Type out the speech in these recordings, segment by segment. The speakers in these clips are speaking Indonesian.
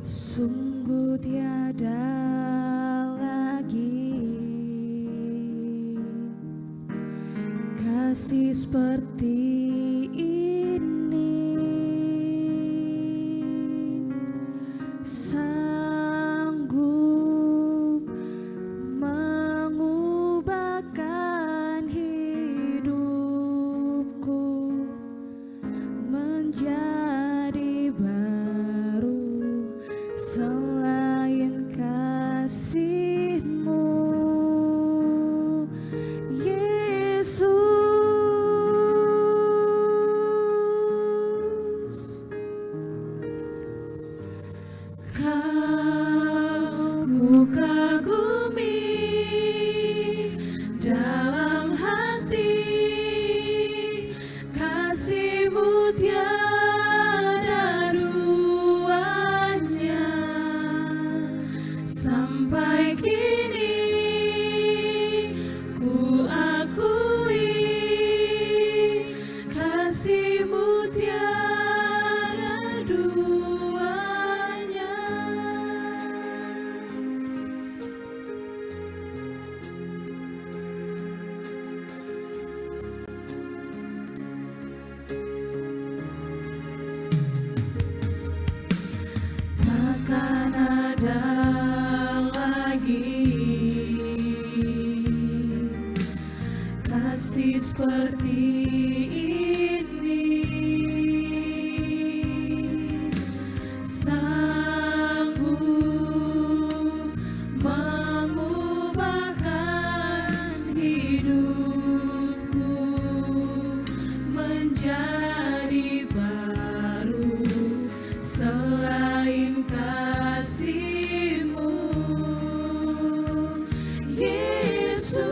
Sungguh tiada lagi kasih seperti ini, sanggup mengubahkan hidupku menjadi baru selain kasih-Mu, Yesus. Ku kagumi dalam hati kasih-Mu tiada duanya. Sampai kini ku akui kasih-Mu tiada duanya. Takkan ada lagi kasih seperti ini, sanggup mengubahkan hidupku menjadi baru selain kasih-Mu, Yesus.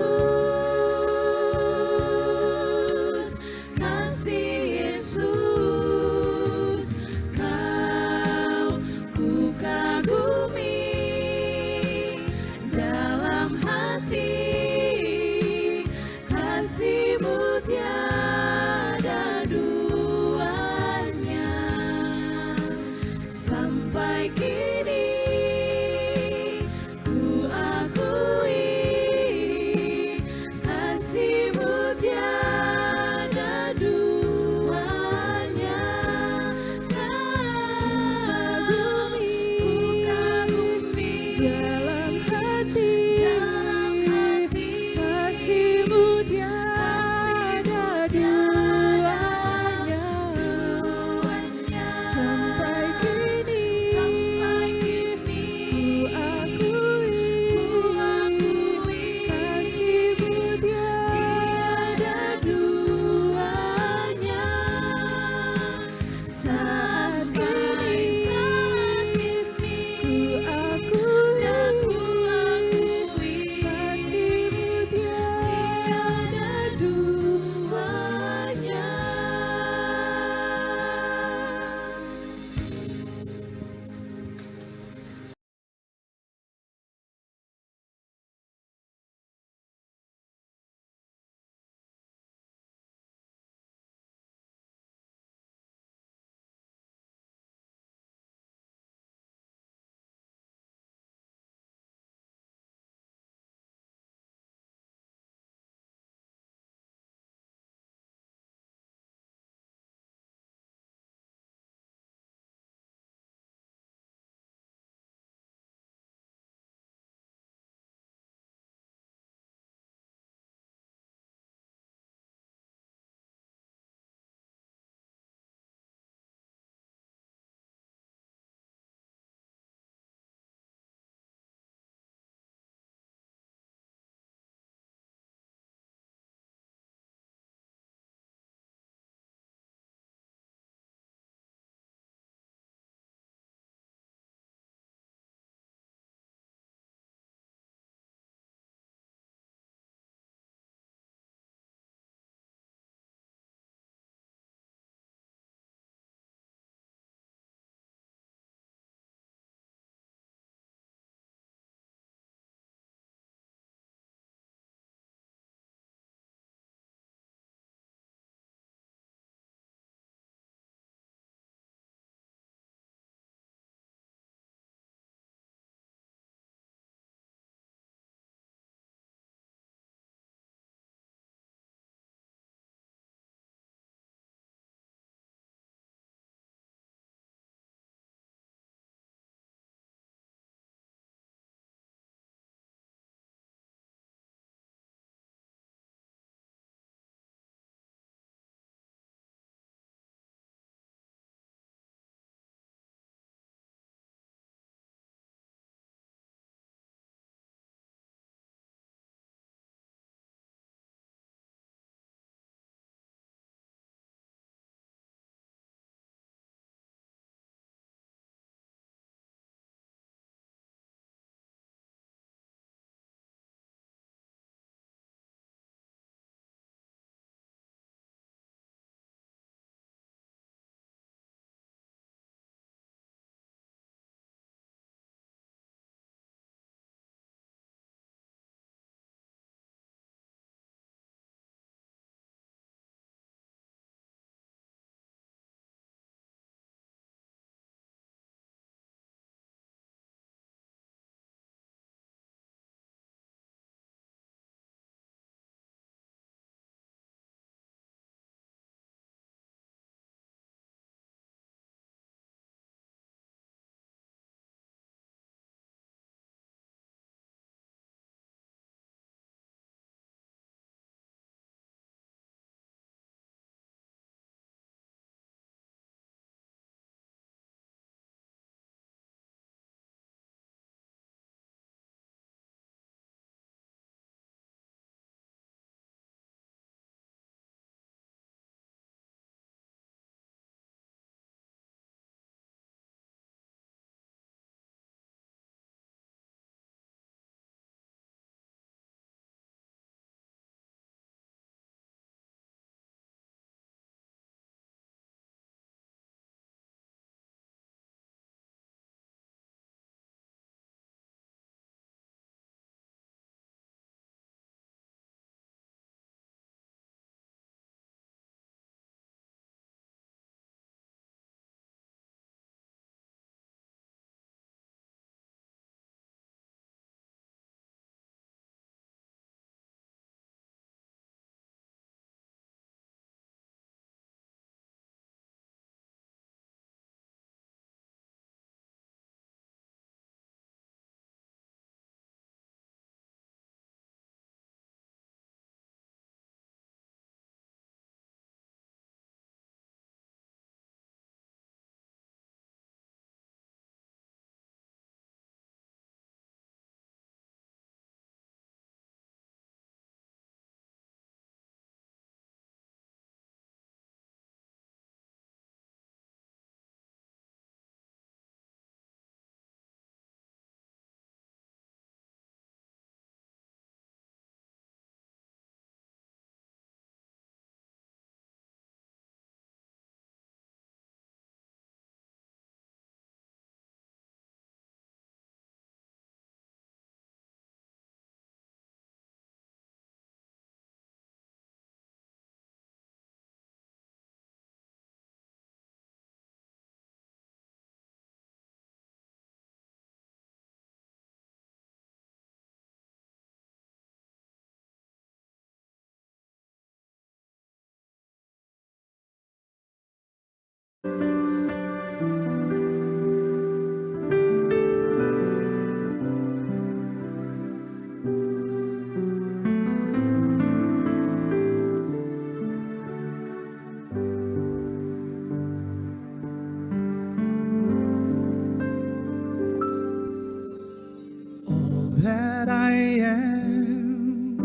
that I am,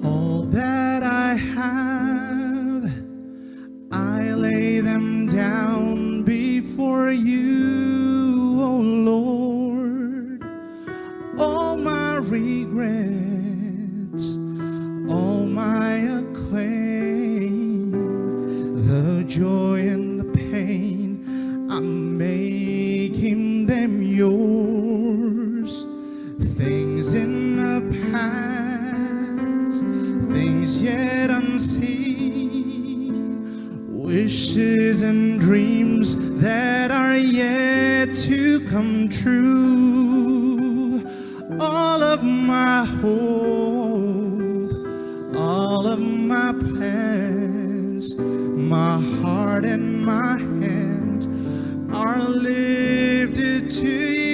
all that I have, I lay them down before you, O Lord. All my regrets, all my acclaim, the joy and the pain, I'm making them yours. Things in the past, things yet unseen, wishes and dreams that are yet to come true. All of my hope, all of my plans, my heart and my hand are lifted to you.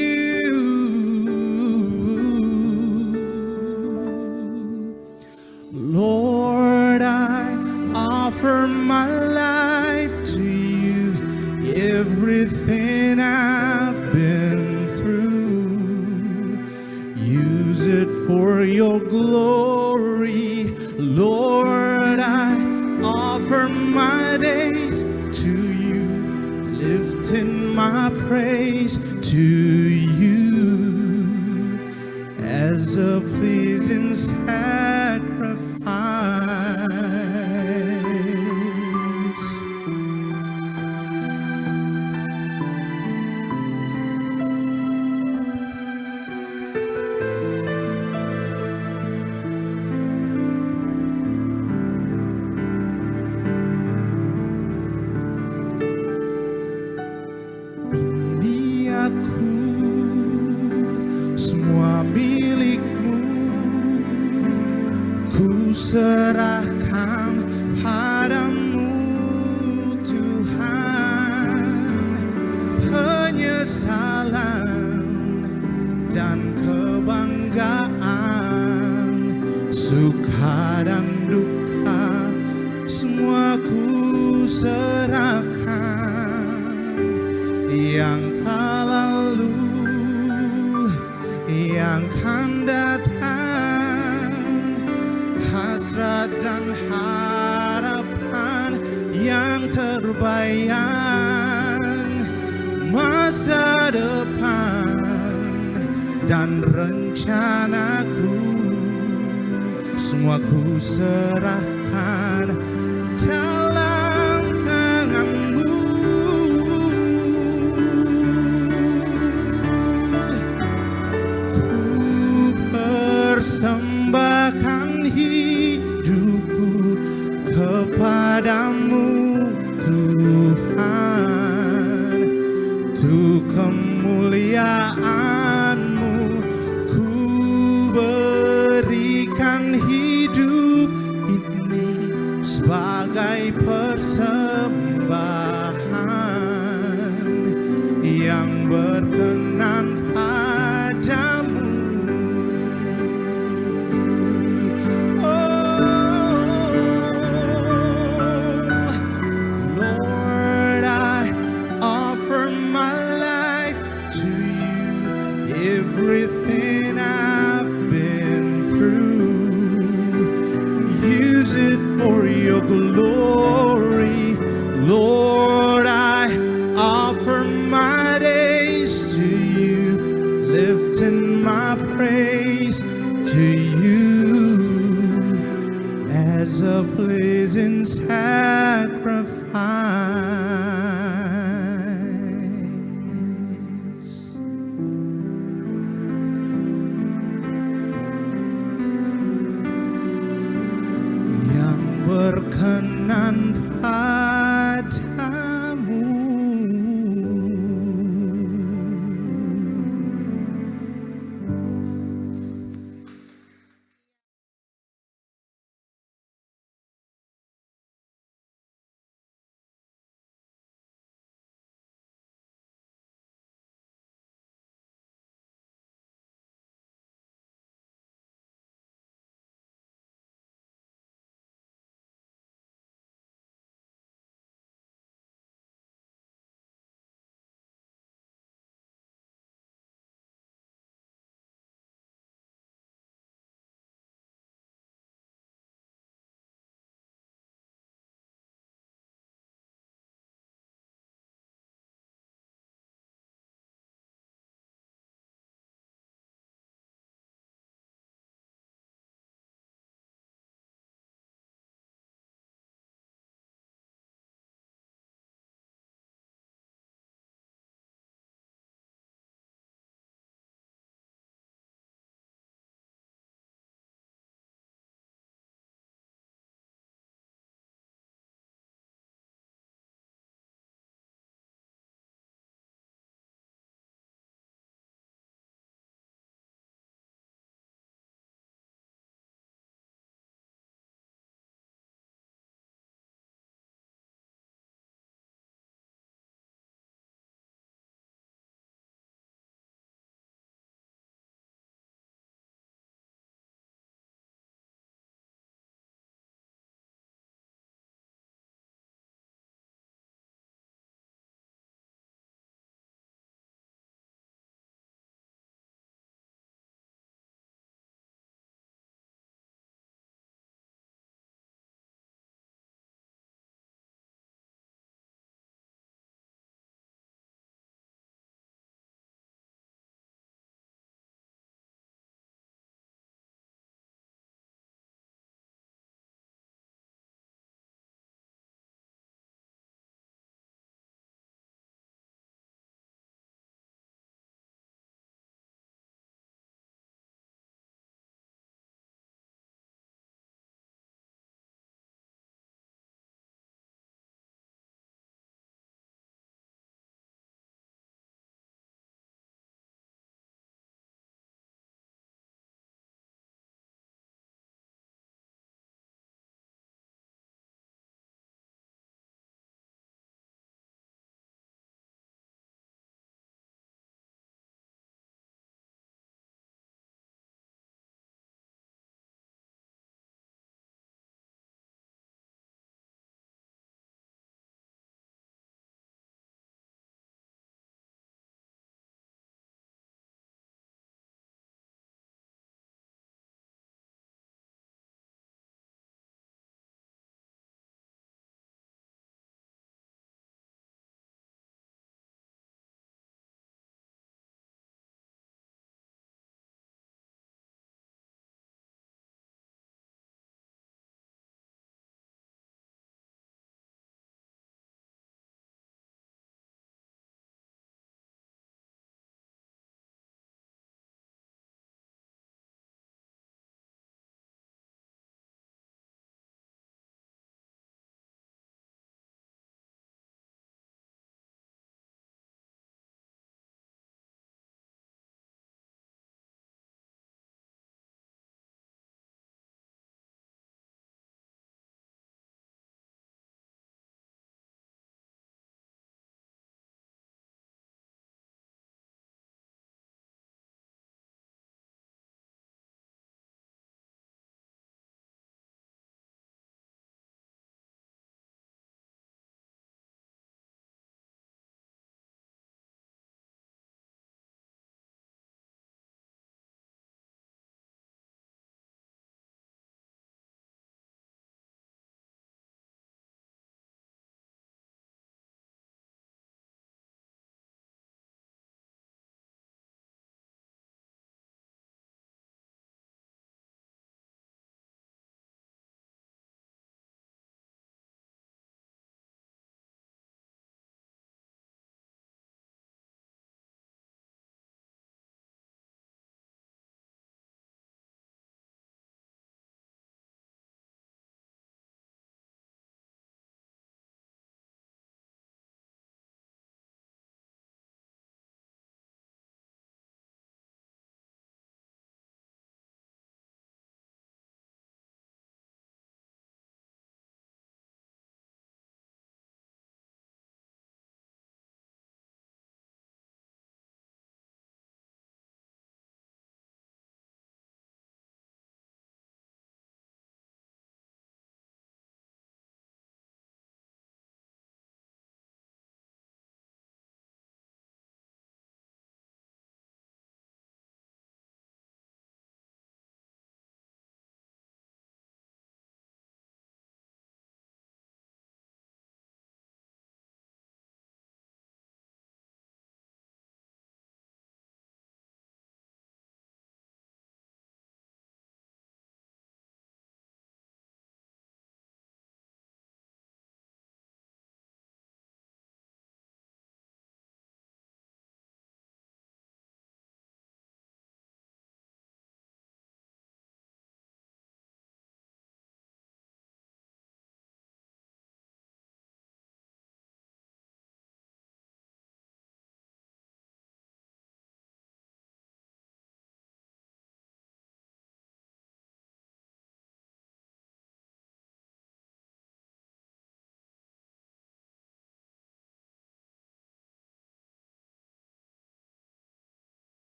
Lord, I offer my life to you, everything I've been through. Use it for your glory. Lord, I offer my days to you, lifting my praise to you as a pleasing sacrifice. Ini aku, semua milikmu, ku serahkan padamu Tuhan. Penyesalan dan kebanggaan, suka dan duka, semua ku serahkan. Yang telah lalu, yang akan datang, hasrat dan harapan yang terbayang, masa depan dan rencanaku, semua ku serahkan dalam tanganmu. Persembahkan hidupku kepadamu Tuhan, untuk kemuliaan-Mu ku berikan hidup ini sebagai persembahan yang berkenan padamu. Everything I've been through, use it for your glory. Lord, I offer my days to you, lifting my praise to you as a pleasing sacrifice. Yang berkenan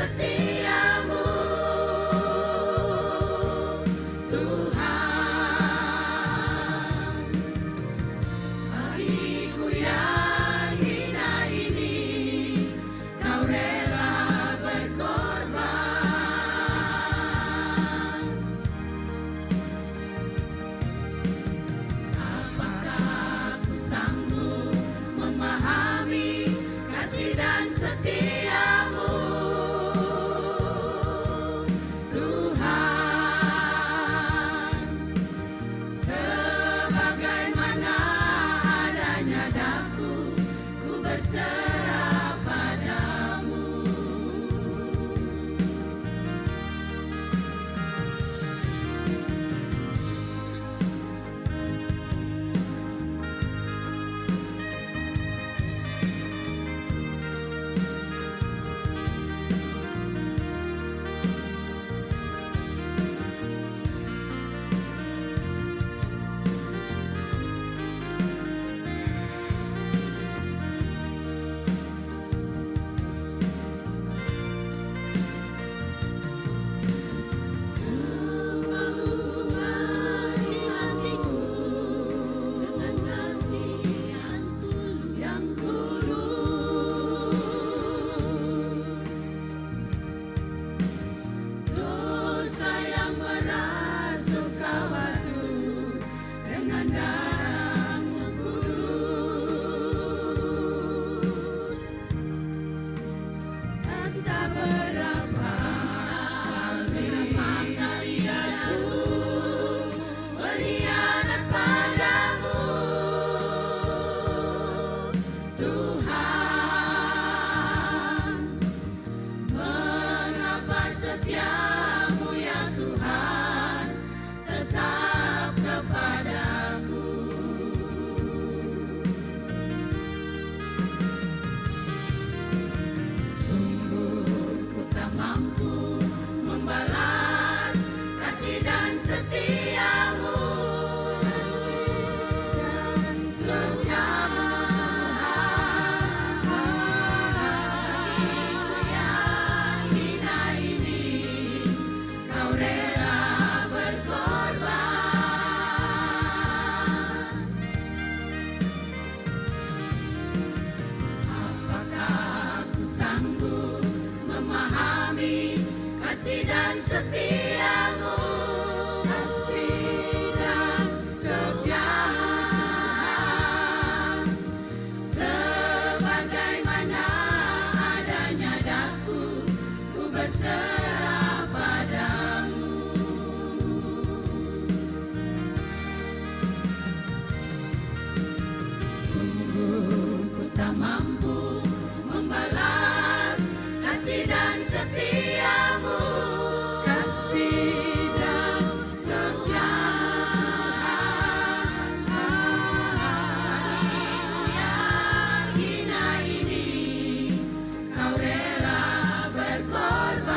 setiamu, Tuhan. Hariku yang hina ini, Kau rela berkorban. Apakah aku sanggup memahami kasih dan setiamu, Tuhan? Sebagaimana adanya daku, ku berserah padamu. Dengan kasih yang tulus, dosa yang merasuk Kau basuh dengan darah-Mu kudus. Entah berapa kali aku berkhianat padamu, Tuhan. Mengapa setiamu ya Tuhan tetap kepadaku? Sungguh ku tak mampu membalas kasih dan setiamu, setiamu, hatiku yang hina ini, Kau rela berkorban. Apakah aku sanggup memahami kasih dan setiamu, kasih dan setiamu, sebagaimana adanya daku, ku berserah padamu. Sungguh ku tak mampu membalas kasih dan setiamu, kasih dan setiamu. Hatiku yang hina ini, Kau rela berkorban.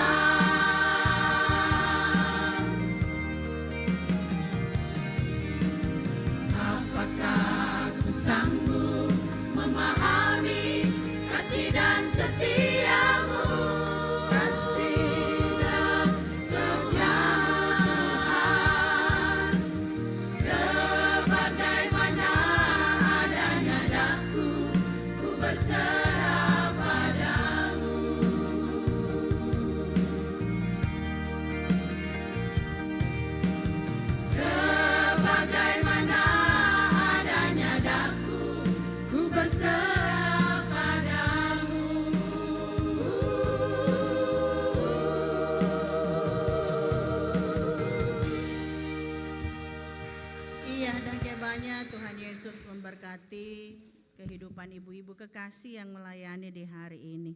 Apakah aku sanggup memahami kasih dan setiamu, kasih dan setiamu, sebagaimana adanya daku, ku berserah padamu. Sebagaimana adanya daku, ku berserah padamu. Iya, dan banyak Tuhan Yesus memberkati kehidupan ibu-ibu kekasih yang melayani di hari ini.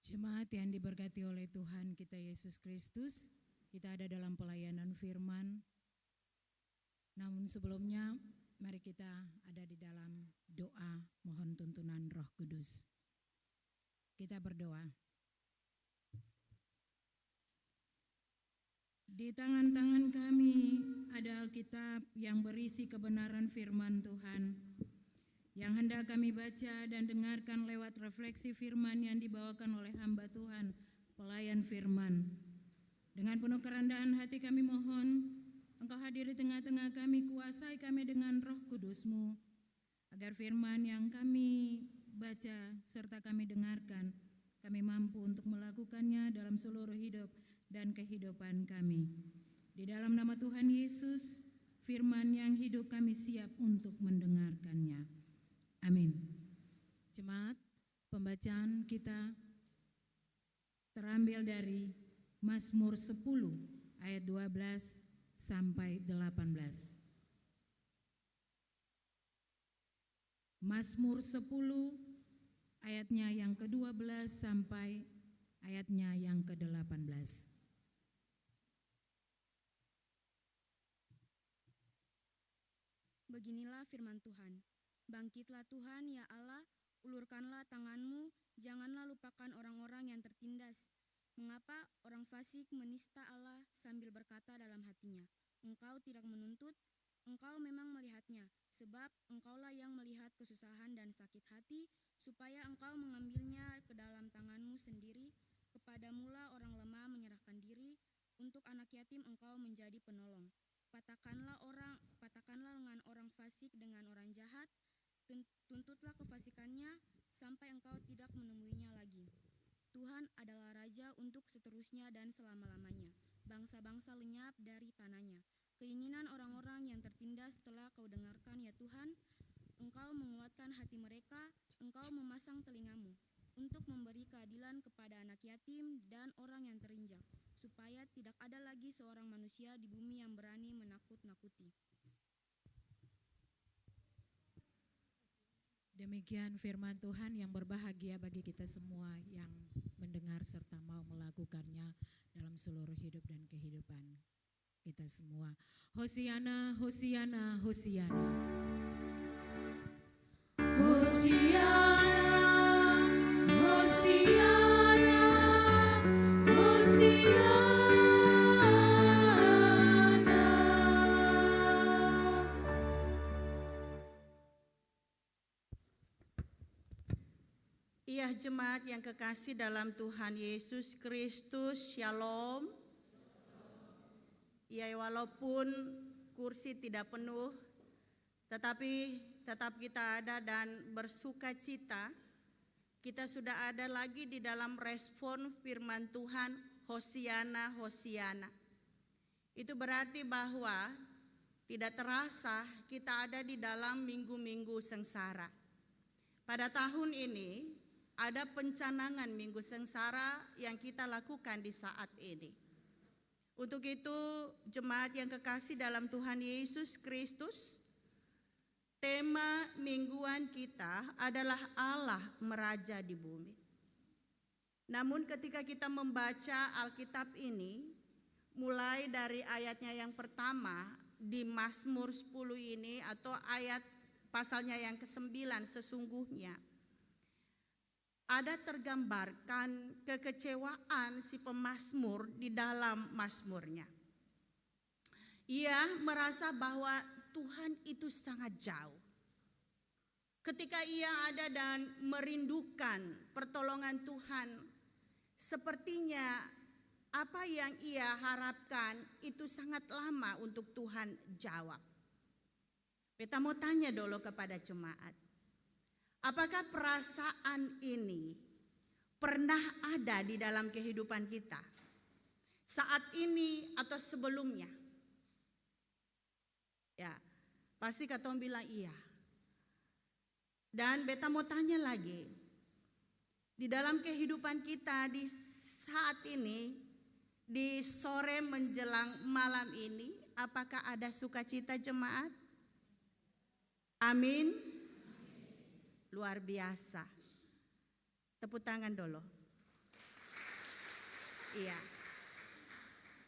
Jemaat yang diberkati oleh Tuhan kita Yesus Kristus, kita ada dalam pelayanan firman. Namun sebelumnya, mari kita ada di dalam doa mohon tuntunan Roh Kudus. Kita berdoa. Di tangan-tangan kami ada Alkitab yang berisi kebenaran firman Tuhan, yang hendak kami baca dan dengarkan lewat refleksi firman yang dibawakan oleh hamba Tuhan, pelayan firman. Dengan penuh kerendahan hati kami mohon, Engkau hadir di tengah-tengah kami, kuasai kami dengan Roh Kudus-Mu, agar firman yang kami baca serta kami dengarkan, kami mampu untuk melakukannya dalam seluruh hidup dan kehidupan kami. Di dalam nama Tuhan Yesus, firman yang hidup kami siap untuk mendengarkannya. Amin. Jemaat, pembacaan kita terambil dari Mazmur 10 ayat 12 sampai 18. Mazmur 10 ayatnya yang ke-12 sampai ayatnya yang ke-18. Beginilah firman Tuhan. Bangkitlah Tuhan ya Allah, ulurkanlah tanganmu, janganlah lupakan orang-orang yang tertindas. Mengapa orang fasik menista Allah sambil berkata dalam hatinya, Engkau tidak menuntut, Engkau memang melihatnya, sebab Engkaulah yang melihat kesusahan dan sakit hati, supaya Engkau mengambilnya ke dalam tanganmu sendiri. Kepadamulah orang lemah menyerahkan diri, untuk anak yatim Engkau menjadi penolong. Patahkanlah lengan orang fasik dengan orang jahat, tuntutlah kefasikannya sampai Engkau tidak menemuinya lagi. Tuhan adalah Raja untuk seterusnya dan selama-lamanya. Bangsa-bangsa lenyap dari tanahnya. Keinginan orang-orang yang tertindas telah Kau dengarkan ya Tuhan. Engkau menguatkan hati mereka, Engkau memasang telingamu untuk memberi keadilan kepada anak yatim dan orang yang terinjak, supaya tidak ada lagi seorang manusia di bumi yang berani menakut-nakuti. Demikian firman Tuhan yang berbahagia bagi kita semua yang mendengar serta mau melakukannya dalam seluruh hidup dan kehidupan kita semua. Hosiana, Hosiana, Hosiana. Hosiana, Hosiana, Hosiana. Iya, jemaat yang kekasih dalam Tuhan Yesus Kristus, Shalom. Ya, walaupun kursi tidak penuh, tetapi tetap kita ada dan bersuka cita. Kita sudah ada lagi di dalam respon firman Tuhan, Hosiana, Hosiana. Itu berarti bahwa tidak terasa kita ada di dalam minggu-minggu sengsara. Pada tahun ini, ada pencanangan minggu sengsara yang kita lakukan di saat ini. Untuk itu, jemaat yang kekasih dalam Tuhan Yesus Kristus, tema mingguan kita adalah Allah meraja di bumi. Namun ketika kita membaca Alkitab ini, mulai dari ayatnya yang pertama di Mazmur 10 ini atau ayat pasalnya yang ke-9 sesungguhnya, ada tergambarkan kekecewaan si pemazmur di dalam mazmurnya. Ia merasa bahwa Tuhan itu sangat jauh. Ketika ia ada dan merindukan pertolongan Tuhan, sepertinya apa yang ia harapkan itu sangat lama untuk Tuhan jawab. Kita mau tanya dulu kepada jemaat. Apakah perasaan ini pernah ada di dalam kehidupan kita? Saat ini atau sebelumnya? Ya, pasti katong bilang iya. Dan beta mau tanya lagi. Di dalam kehidupan kita di saat ini, di sore menjelang malam ini, apakah ada sukacita jemaat? Amin. Luar biasa. Tepuk tangan dulu. Iya.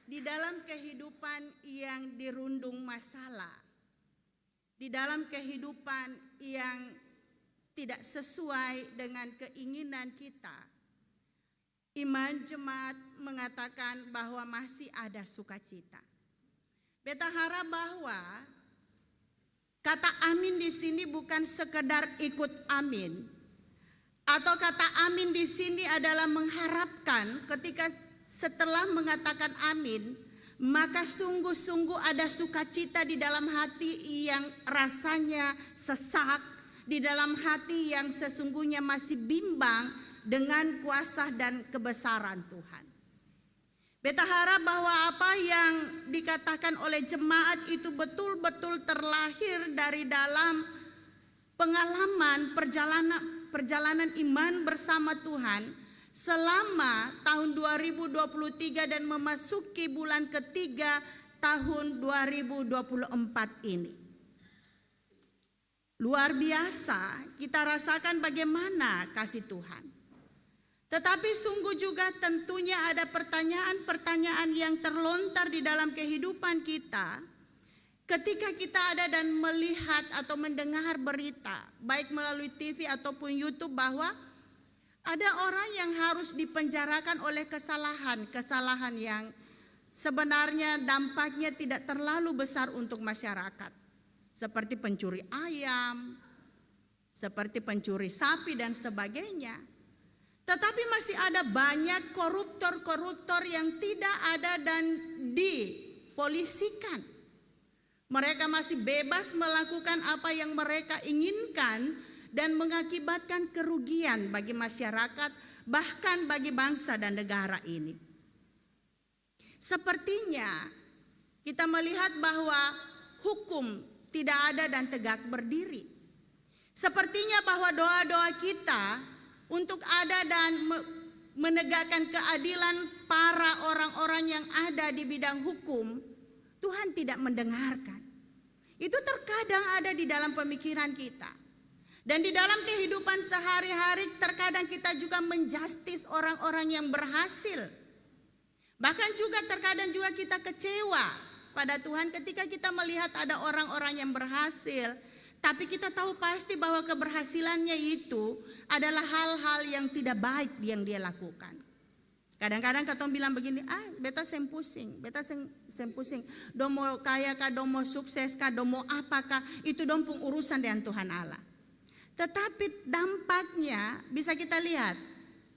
Di dalam kehidupan yang dirundung masalah, di dalam kehidupan yang tidak sesuai dengan keinginan kita, iman jemaat mengatakan bahwa masih ada sukacita. Beta harap bahwa kata amin di sini bukan sekedar ikut amin, atau kata amin di sini adalah mengharapkan ketika setelah mengatakan amin, maka sungguh-sungguh ada sukacita di dalam hati yang rasanya sesak, di dalam hati yang sesungguhnya masih bimbang dengan kuasa dan kebesaran Tuhan. Beta harap bahwa apa yang dikatakan oleh jemaat itu betul-betul terlahir dari dalam pengalaman perjalanan iman bersama Tuhan selama tahun 2023 dan memasuki bulan ketiga tahun 2024 ini. Luar biasa kita rasakan bagaimana kasih Tuhan. Tetapi sungguh juga tentunya ada pertanyaan-pertanyaan yang terlontar di dalam kehidupan kita ketika kita ada dan melihat atau mendengar berita, baik melalui TV ataupun YouTube, bahwa ada orang yang harus dipenjarakan oleh kesalahan yang sebenarnya dampaknya tidak terlalu besar untuk masyarakat. Seperti pencuri ayam, seperti pencuri sapi dan sebagainya. Tetapi masih ada banyak koruptor-koruptor yang tidak ada dan dipolisikan. Mereka masih bebas melakukan apa yang mereka inginkan dan mengakibatkan kerugian bagi masyarakat, bahkan bagi bangsa dan negara ini. Sepertinya kita melihat bahwa hukum tidak ada dan tegak berdiri. Sepertinya bahwa doa-doa kita untuk ada dan menegakkan keadilan para orang-orang yang ada di bidang hukum, Tuhan tidak mendengarkan. Itu terkadang ada di dalam pemikiran kita. Dan di dalam kehidupan sehari-hari terkadang kita juga menjustis orang-orang yang berhasil. Bahkan juga terkadang juga kita kecewa pada Tuhan ketika kita melihat ada orang-orang yang berhasil. Tapi kita tahu pasti bahwa keberhasilannya itu adalah hal-hal yang tidak baik yang dia lakukan. Kadang-kadang katong bilang begini, beta sem pusing, domo kaya kah, domo sukses kah, domo apakah, itu dong pun urusan dengan Tuhan Allah. Tetapi dampaknya bisa kita lihat,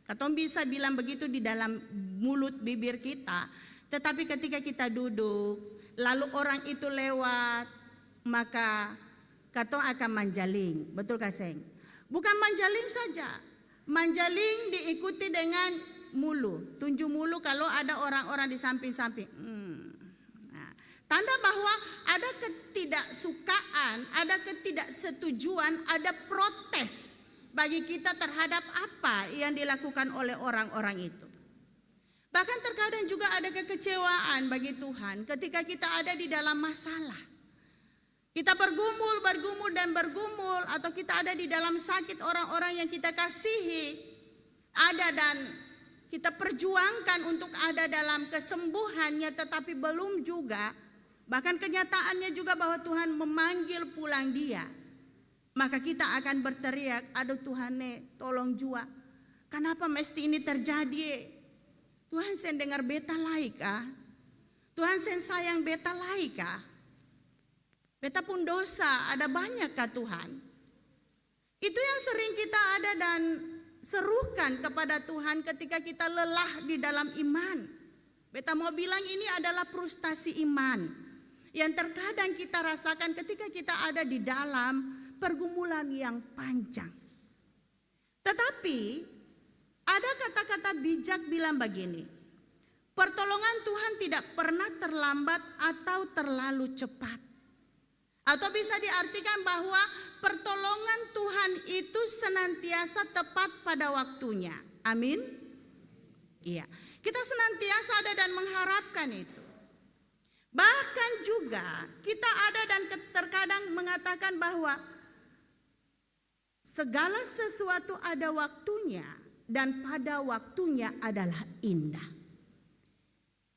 katong bisa bilang begitu di dalam mulut bibir kita, tetapi ketika kita duduk, lalu orang itu lewat, maka katong akan manjaling, betul Kaseng? Bukan manjaling saja, manjaling diikuti dengan mulu, tunjuk mulu kalau ada orang-orang di samping-samping. Nah, tanda bahwa ada ketidaksukaan, ada ketidaksetujuan, ada protes bagi kita terhadap apa yang dilakukan oleh orang-orang itu. Bahkan terkadang juga ada kekecewaan bagi Tuhan ketika kita ada di dalam masalah. Kita bergumul atau kita ada di dalam sakit, orang-orang yang kita kasihi ada dan kita perjuangkan untuk ada dalam kesembuhannya, tetapi belum juga. Bahkan kenyataannya juga bahwa Tuhan memanggil pulang dia. Maka kita akan berteriak, aduh Tuhan tolong jua. Kenapa mesti ini terjadi? Tuhan sen dengar beta laika. Tuhan sen sayang beta laika. Beta pun dosa, ada banyak kah Tuhan? Itu yang sering kita ada dan serukan kepada Tuhan ketika kita lelah di dalam iman. Beta mau bilang ini adalah frustasi iman yang terkadang kita rasakan ketika kita ada di dalam pergumulan yang panjang. Tetapi ada kata-kata bijak bilang begini, pertolongan Tuhan tidak pernah terlambat atau terlalu cepat. Atau bisa diartikan bahwa pertolongan Tuhan itu senantiasa tepat pada waktunya. Amin. Iya, kita senantiasa ada dan mengharapkan itu. Bahkan juga kita ada dan terkadang mengatakan bahwa segala sesuatu ada waktunya dan pada waktunya adalah indah.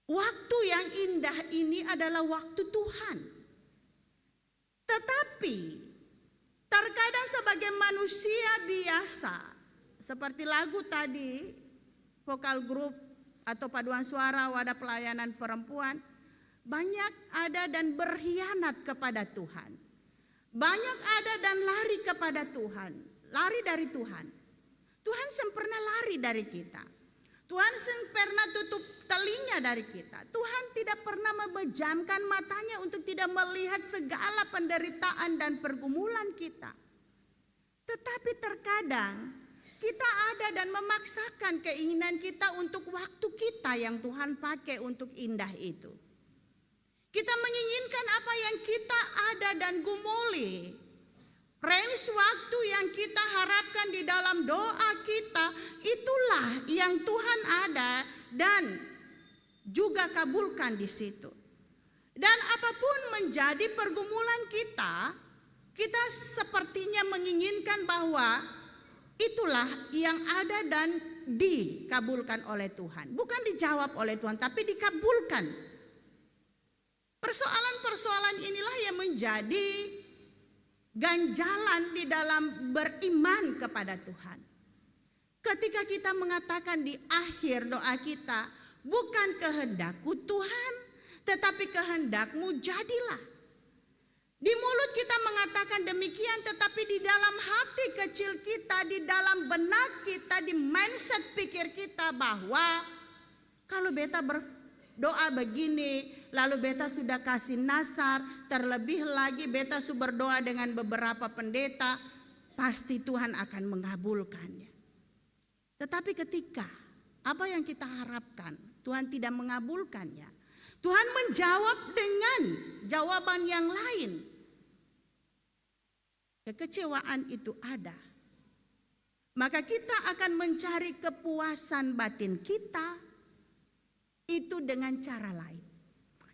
Waktu yang indah ini adalah waktu Tuhan. Tetapi Tetapi terkadang sebagai manusia biasa, seperti lagu tadi, vokal grup atau paduan suara wadah pelayanan perempuan, banyak ada dan berkhianat kepada Tuhan. Banyak ada dan lari kepada Tuhan, lari dari Tuhan. Tuhan sempurna lari dari kita. Tuhan sempurna tutup telinga dari kita. Tuhan tidak pernah memejamkan matanya untuk tidak melihat segala penderitaan dan pergumulan kita. Tetapi terkadang kita ada dan memaksakan keinginan kita untuk waktu kita yang Tuhan pakai untuk indah itu. Kita menginginkan apa yang kita ada dan gumuli. Range waktu yang kita harapkan di dalam doa kita, itulah yang Tuhan ada dan juga kabulkan di situ. Dan apapun menjadi pergumulan kita, kita sepertinya menginginkan bahwa itulah yang ada dan dikabulkan oleh Tuhan. Bukan dijawab oleh Tuhan, tapi dikabulkan. Persoalan-persoalan inilah yang menjadi ganjalan di dalam beriman kepada Tuhan. Ketika kita mengatakan di akhir doa kita, bukan kehendakku Tuhan, tetapi kehendakmu jadilah. Di mulut kita mengatakan demikian, tetapi di dalam hati kecil kita, di dalam benak kita, di mindset pikir kita bahwa kalau beta berdoa begini, lalu beta sudah kasih nasar, terlebih lagi beta sudah berdoa dengan beberapa pendeta, pasti Tuhan akan mengabulkannya. Tetapi ketika apa yang kita harapkan, Tuhan tidak mengabulkannya. Tuhan menjawab dengan jawaban yang lain. Kekecewaan itu ada. Maka kita akan mencari kepuasan batin kita itu dengan cara lain.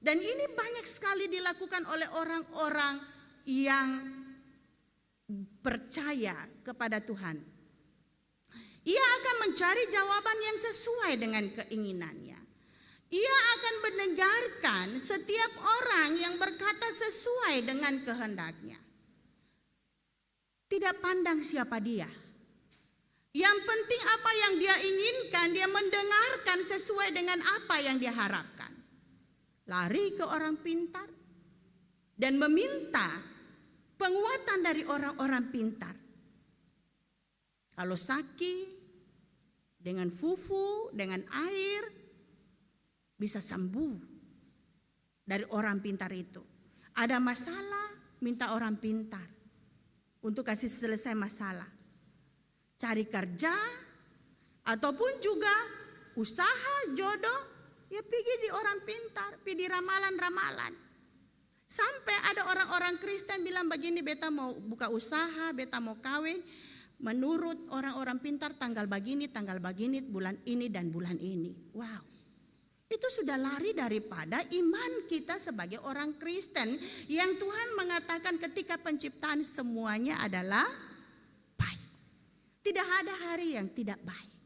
Dan ini banyak sekali dilakukan oleh orang-orang yang percaya kepada Tuhan. Ia akan mencari jawaban yang sesuai dengan keinginannya. Ia akan mendengarkan setiap orang yang berkata sesuai dengan kehendaknya. Tidak pandang siapa dia. Yang penting apa yang dia inginkan, dia mendengarkan sesuai dengan apa yang dia harapkan. Lari ke orang pintar dan meminta penguatan dari orang-orang pintar. Kalau sakit, dengan fufu, dengan air, bisa sembuh dari orang pintar itu. Ada masalah, minta orang pintar untuk kasih selesai masalah. Cari kerja, ataupun juga usaha, jodoh, ya pergi di orang pintar, pergi di ramalan-ramalan. Sampai ada orang-orang Kristen bilang begini, beta mau buka usaha, beta mau kawin. Menurut orang-orang pintar tanggal begini, bulan ini dan bulan ini. Wow. Itu sudah lari daripada iman kita sebagai orang Kristen yang Tuhan mengatakan ketika penciptaan semuanya adalah baik. Tidak ada hari yang tidak baik.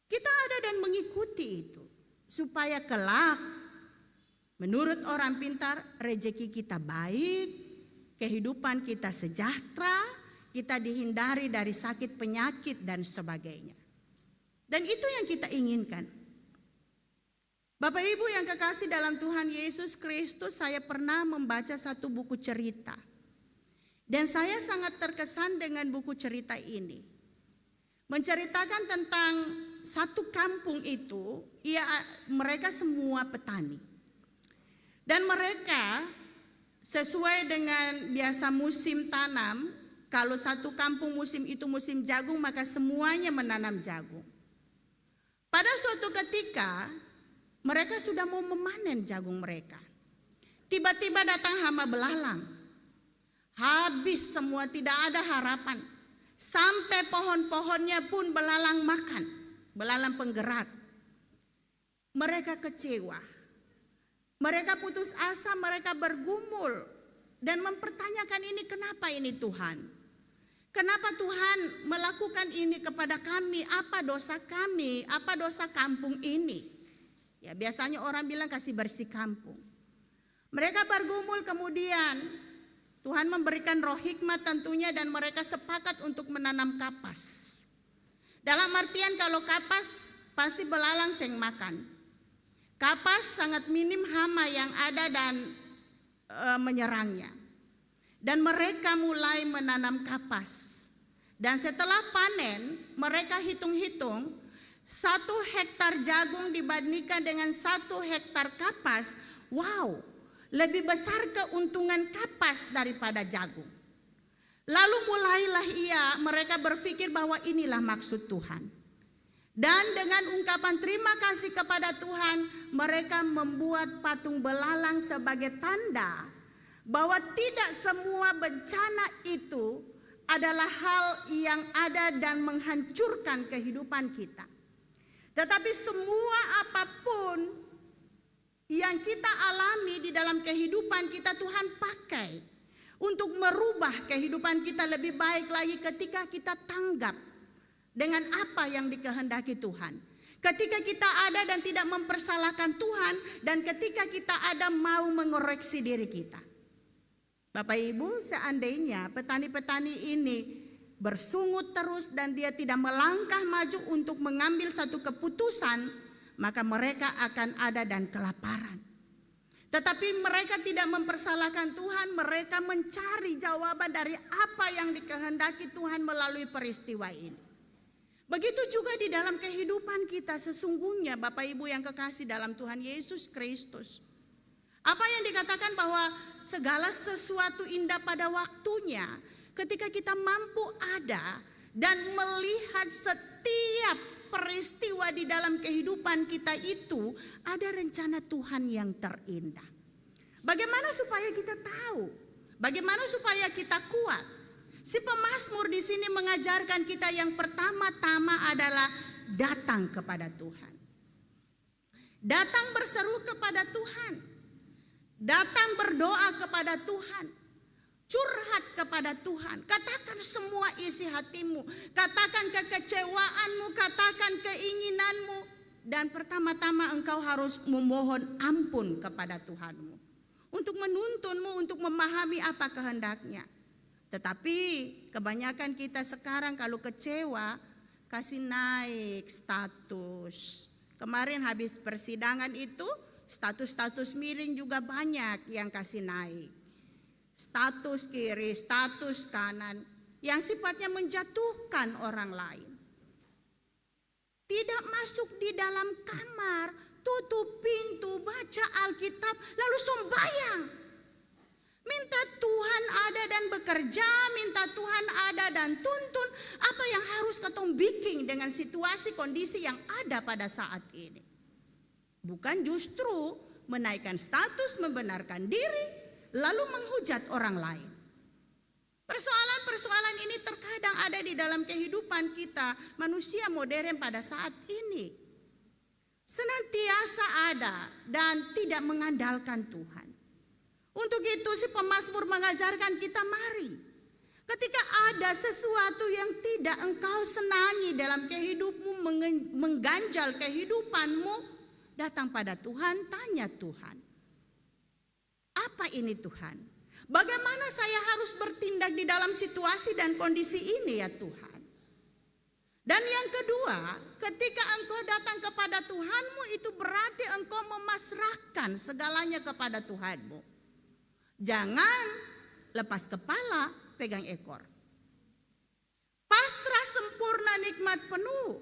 Kita ada dan mengikuti itu supaya kelak menurut orang pintar rezeki kita baik, kehidupan kita sejahtera, kita dihindari dari sakit penyakit dan sebagainya. Dan itu yang kita inginkan. Bapak Ibu yang kekasih dalam Tuhan Yesus Kristus, saya pernah membaca satu buku cerita. Dan saya sangat terkesan dengan buku cerita ini. Menceritakan tentang satu kampung itu, mereka semua petani. Dan mereka sesuai dengan biasa musim tanam, kalau satu kampung musim itu musim jagung, maka semuanya menanam jagung. Pada suatu ketika, mereka sudah mau memanen jagung mereka. Tiba-tiba datang hama belalang. Habis semua, tidak ada harapan. Sampai pohon-pohonnya pun belalang makan. Belalang penggerak. Mereka kecewa. Mereka putus asa, mereka bergumul. Dan mempertanyakan ini, kenapa ini Tuhan? Kenapa Tuhan melakukan ini kepada kami? Apa dosa kami? Apa dosa kampung ini? Ya, biasanya orang bilang kasih bersih kampung. Mereka bergumul kemudian Tuhan memberikan roh hikmat tentunya dan mereka sepakat untuk menanam kapas. Dalam artian kalau kapas pasti belalang seng makan. Kapas sangat minim hama yang ada dan menyerangnya. Dan mereka mulai menanam kapas. Dan setelah panen mereka hitung-hitung 1 hektar jagung dibandingkan dengan 1 hektar kapas. Wow, lebih besar keuntungan kapas daripada jagung. Lalu mulailah mereka berpikir bahwa inilah maksud Tuhan. Dan dengan ungkapan terima kasih kepada Tuhan, mereka membuat patung belalang sebagai tanda bahwa tidak semua bencana itu adalah hal yang ada dan menghancurkan kehidupan kita. Tetapi semua apapun yang kita alami di dalam kehidupan kita, Tuhan pakai untuk merubah kehidupan kita lebih baik lagi ketika kita tanggap dengan apa yang dikehendaki Tuhan. Ketika kita ada dan tidak mempersalahkan Tuhan, dan ketika kita ada mau mengoreksi diri kita. Bapak Ibu, seandainya petani-petani ini bersungut terus dan dia tidak melangkah maju untuk mengambil satu keputusan, maka mereka akan ada dan kelaparan. Tetapi mereka tidak mempersalahkan Tuhan, mereka mencari jawaban dari apa yang dikehendaki Tuhan melalui peristiwa ini. Begitu juga di dalam kehidupan kita sesungguhnya, Bapak Ibu yang kekasih dalam Tuhan Yesus Kristus. Apa yang dikatakan bahwa segala sesuatu indah pada waktunya, ketika kita mampu ada dan melihat setiap peristiwa di dalam kehidupan kita itu ada rencana Tuhan yang terindah. Bagaimana supaya kita tahu? Bagaimana supaya kita kuat? Si pemazmur di sini mengajarkan kita yang pertama-tama adalah datang kepada Tuhan. Datang berseru kepada Tuhan. Datang berdoa kepada Tuhan. Curhat kepada Tuhan. Katakan semua isi hatimu. Katakan kekecewaanmu. Katakan keinginanmu. Dan pertama-tama engkau harus memohon ampun kepada Tuhanmu. Untuk menuntunmu, untuk memahami apa kehendaknya. Tetapi kebanyakan kita sekarang kalau kecewa kasih naik status. Kemarin habis persidangan itu status-status miring juga banyak yang kasih naik. Status kiri, status kanan yang sifatnya menjatuhkan orang lain. Tidak masuk di dalam kamar, tutup pintu, baca Alkitab, lalu sembahyang. Minta Tuhan ada dan bekerja, minta Tuhan ada dan tuntun. Apa yang harus ketong bikin dengan situasi kondisi yang ada pada saat ini? Bukan justru menaikkan status, membenarkan diri, lalu menghujat orang lain. Persoalan-persoalan ini terkadang ada di dalam kehidupan kita, manusia modern pada saat ini. Senantiasa ada dan tidak mengandalkan Tuhan. Untuk itu si pemazmur mengajarkan kita, mari ketika ada sesuatu yang tidak engkau senangi dalam kehidupmu, mengganjal kehidupanmu, datang pada Tuhan, tanya Tuhan. Apa ini Tuhan? Bagaimana saya harus bertindak di dalam situasi dan kondisi ini ya Tuhan? Dan yang kedua, ketika engkau datang kepada Tuhanmu, itu berarti engkau memasrahkan segalanya kepada Tuhanmu. Jangan lepas kepala, pegang ekor. Pasrah sempurna nikmat penuh.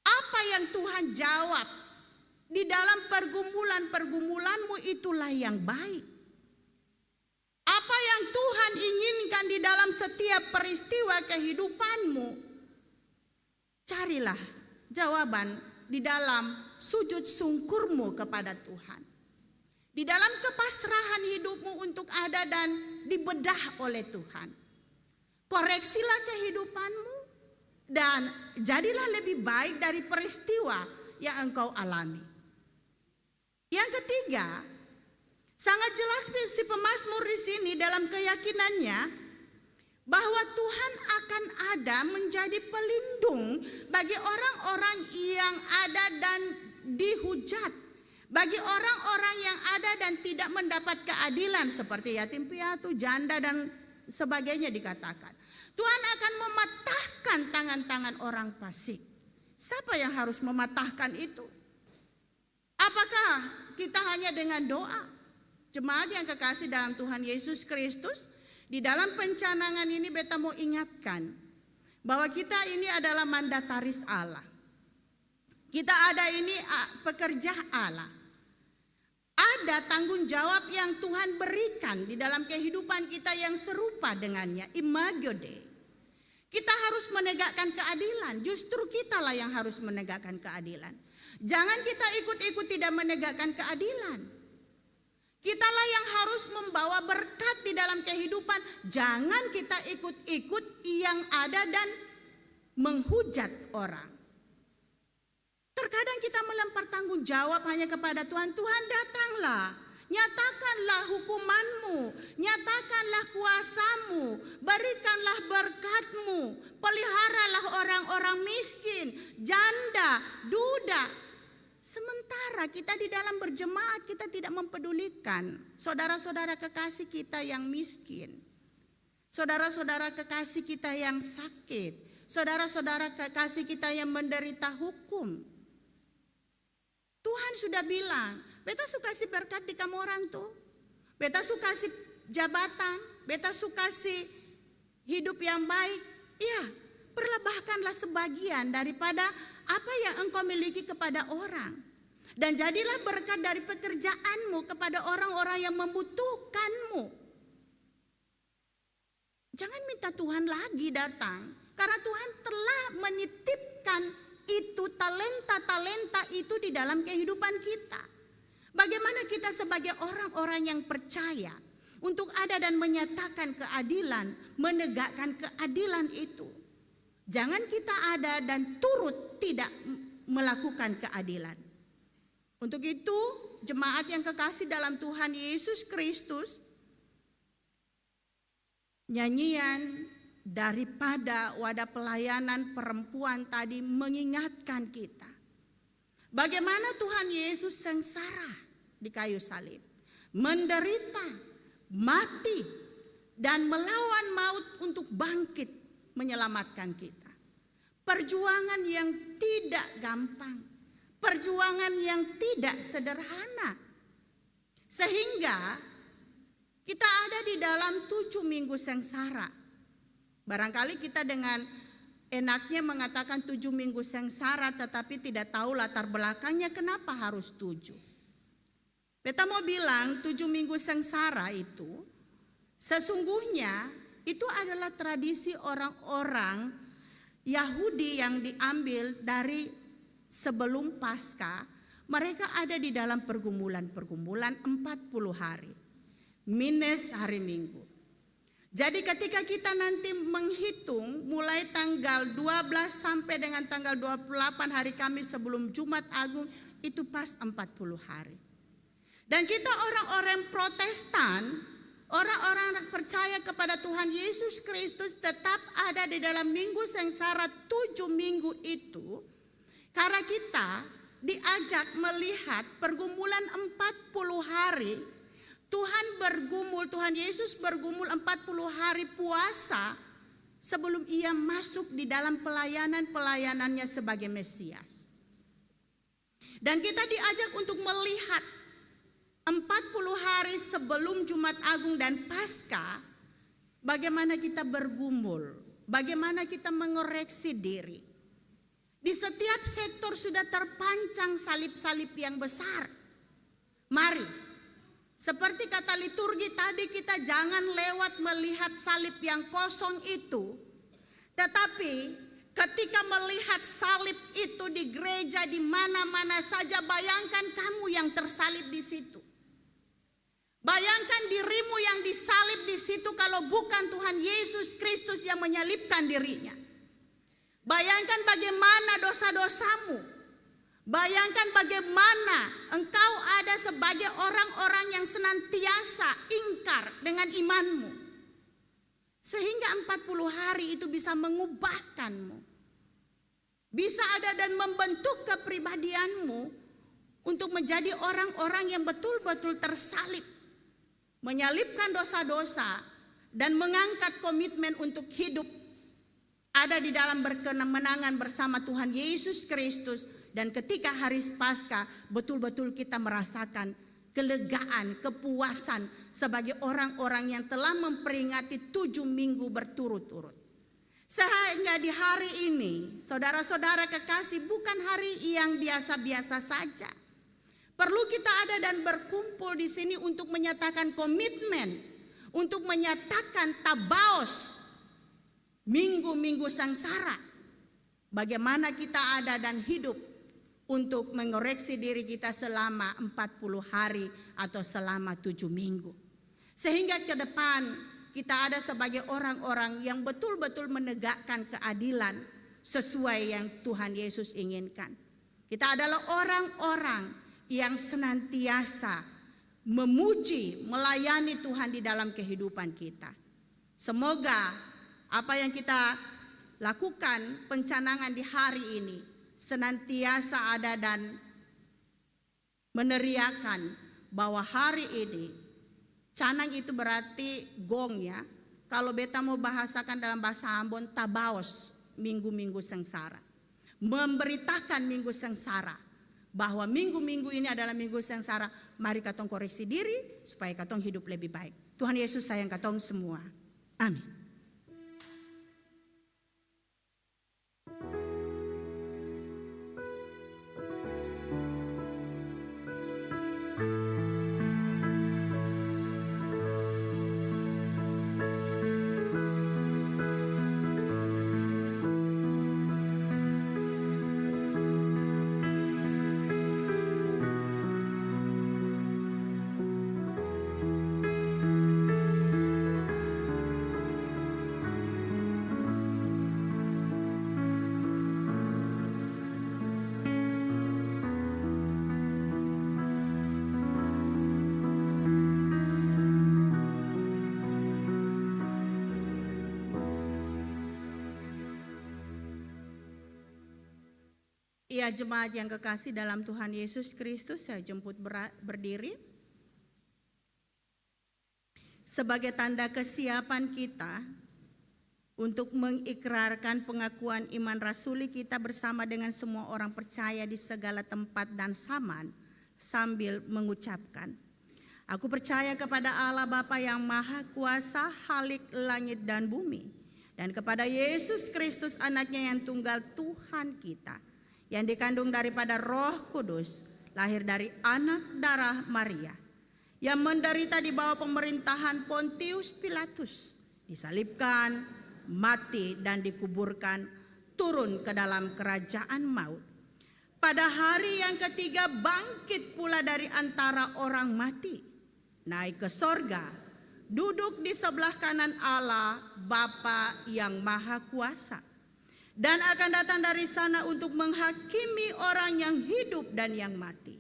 Apa yang Tuhan jawab di dalam pergumulan-pergumulanmu itulah yang baik. Apa yang Tuhan inginkan di dalam setiap peristiwa kehidupanmu, carilah jawaban di dalam sujud sungkurmu kepada Tuhan. Di dalam kepasrahan hidupmu untuk ada dan dibedah oleh Tuhan. Koreksilah kehidupanmu dan jadilah lebih baik dari peristiwa yang engkau alami. Yang ketiga, sangat jelas si pemazmur di sini dalam keyakinannya bahwa Tuhan akan ada menjadi pelindung bagi orang-orang yang ada dan dihujat, Bagi orang-orang yang ada dan tidak mendapat keadilan seperti yatim piatu, janda dan sebagainya dikatakan. Tuhan akan mematahkan tangan-tangan orang fasik. Siapa yang harus mematahkan itu? Apakah kita hanya dengan doa? Jemaat yang kekasih dalam Tuhan Yesus Kristus, di dalam pencanangan ini beta mau ingatkan bahwa kita ini adalah mandataris Allah. Kita ada ini pekerja Allah. Ada tanggung jawab yang Tuhan berikan di dalam kehidupan kita yang serupa dengannya. Imago Dei. Kita harus menegakkan keadilan. Justru kitalah yang harus menegakkan keadilan. Jangan kita ikut-ikut tidak menegakkan keadilan. Kitalah yang harus membawa berkat di dalam kehidupan. Jangan kita ikut-ikut yang ada dan menghujat orang. Terkadang kita melempar tanggung jawab hanya kepada Tuhan. Tuhan datanglah, nyatakanlah hukumanmu, nyatakanlah kuasamu, berikanlah berkatmu, peliharalah orang-orang miskin, janda, duda. Sementara kita di dalam berjemaat kita tidak mempedulikan saudara-saudara kekasih kita yang miskin, saudara-saudara kekasih kita yang sakit, saudara-saudara kekasih kita yang menderita hukum. Tuhan sudah bilang, beta suka kasih berkat di kamu orang tuh. Beta suka kasih jabatan, beta suka kasih hidup yang baik. Iya, perlebahkanlah sebagian daripada apa yang engkau miliki kepada orang. Dan jadilah berkat dari pekerjaanmu kepada orang-orang yang membutuhkanmu. Jangan minta Tuhan lagi datang, karena Tuhan telah menitipkan itu talenta-talenta itu di dalam kehidupan kita. Bagaimana kita sebagai orang-orang yang percaya untuk ada dan menyatakan keadilan, menegakkan keadilan itu. Jangan kita ada dan turut tidak melakukan keadilan. Untuk itu, jemaat yang kekasih dalam Tuhan Yesus Kristus, nyanyian daripada wadah pelayanan perempuan tadi mengingatkan kita bagaimana Tuhan Yesus sengsara di kayu salib, menderita, mati, dan melawan maut untuk bangkit menyelamatkan kita. Perjuangan yang tidak gampang, perjuangan yang tidak sederhana, sehingga kita ada di dalam 7 minggu sengsara. Barangkali kita dengan enaknya mengatakan 7 minggu sengsara, tetapi tidak tahu latar belakangnya kenapa harus 7. Beta mau bilang 7 minggu sengsara itu sesungguhnya itu adalah tradisi orang-orang Yahudi yang diambil dari sebelum Paskah. Mereka ada di dalam pergumulan 40 hari minus hari Minggu. Jadi ketika kita nanti menghitung mulai tanggal 12 sampai dengan tanggal 28 hari Kamis sebelum Jumat Agung, itu pas 40 hari. Dan kita orang-orang Protestan, orang-orang percaya kepada Tuhan Yesus Kristus tetap ada di dalam minggu sengsara 7 minggu itu. Karena kita diajak melihat pergumulan 40 hari. Tuhan Yesus bergumul 40 hari puasa sebelum ia masuk di dalam pelayanannya sebagai Mesias. Dan kita diajak untuk melihat 40 hari sebelum Jumat Agung dan Paskah, bagaimana kita bergumul, bagaimana kita mengoreksi diri. Di setiap sektor sudah terpancang salib-salib yang besar. Mari, seperti kata liturgi tadi, kita jangan lewat melihat salib yang kosong itu. Tetapi ketika melihat salib itu di gereja di mana-mana saja, bayangkan kamu yang tersalib di situ. Bayangkan dirimu yang disalib di situ kalau bukan Tuhan Yesus Kristus yang menyalibkan dirinya. Bayangkan bagaimana dosa-dosamu. Bayangkan bagaimana engkau ada sebagai orang-orang yang senantiasa ingkar dengan imanmu. Sehingga 40 hari itu bisa mengubahkanmu. Bisa ada dan membentuk kepribadianmu untuk menjadi orang-orang yang betul-betul tersalib, menyalibkan dosa-dosa, dan mengangkat komitmen untuk hidup ada di dalam berkemenangan bersama Tuhan Yesus Kristus. Dan ketika hari Paskah betul-betul kita merasakan kelegaan, kepuasan sebagai orang-orang yang telah memperingati 7 minggu berturut-turut. Sehingga di hari ini, saudara-saudara kekasih, bukan hari yang biasa-biasa saja. Perlu kita ada dan berkumpul di sini untuk menyatakan komitmen, untuk menyatakan tabaos minggu-minggu sengsara. Bagaimana kita ada dan hidup untuk mengoreksi diri kita selama 40 hari atau selama 7 minggu. Sehingga ke depan kita ada sebagai orang-orang yang betul-betul menegakkan keadilan sesuai yang Tuhan Yesus inginkan. Kita adalah orang-orang yang senantiasa memuji, melayani Tuhan di dalam kehidupan kita. Semoga apa yang kita lakukan pencanangan di hari ini senantiasa ada dan meneriakan bahwa hari ini, canang itu berarti gong ya. Kalau beta mau bahasakan dalam bahasa Ambon, tabaos, minggu-minggu sengsara. Memberitakan minggu sengsara, bahwa minggu-minggu ini adalah minggu sengsara. Mari katong koreksi diri supaya katong hidup lebih baik. Tuhan Yesus sayang katong semua. Amin. Ya, jemaat yang kekasih dalam Tuhan Yesus Kristus, saya jemput berdiri. Sebagai tanda kesiapan kita untuk mengikrarkan pengakuan iman rasuli kita bersama dengan semua orang percaya di segala tempat dan zaman, sambil mengucapkan, aku percaya kepada Allah Bapa yang Maha Kuasa, Khalik langit dan bumi, dan kepada Yesus Kristus anaknya yang tunggal Tuhan kita, yang dikandung daripada Roh Kudus, lahir dari anak darah Maria, yang menderita di bawah pemerintahan Pontius Pilatus, disalibkan, mati dan dikuburkan, turun ke dalam kerajaan maut. Pada hari yang ketiga bangkit pula dari antara orang mati, naik ke sorga, duduk di sebelah kanan Allah Bapa yang Maha Kuasa, dan akan datang dari sana untuk menghakimi orang yang hidup dan yang mati.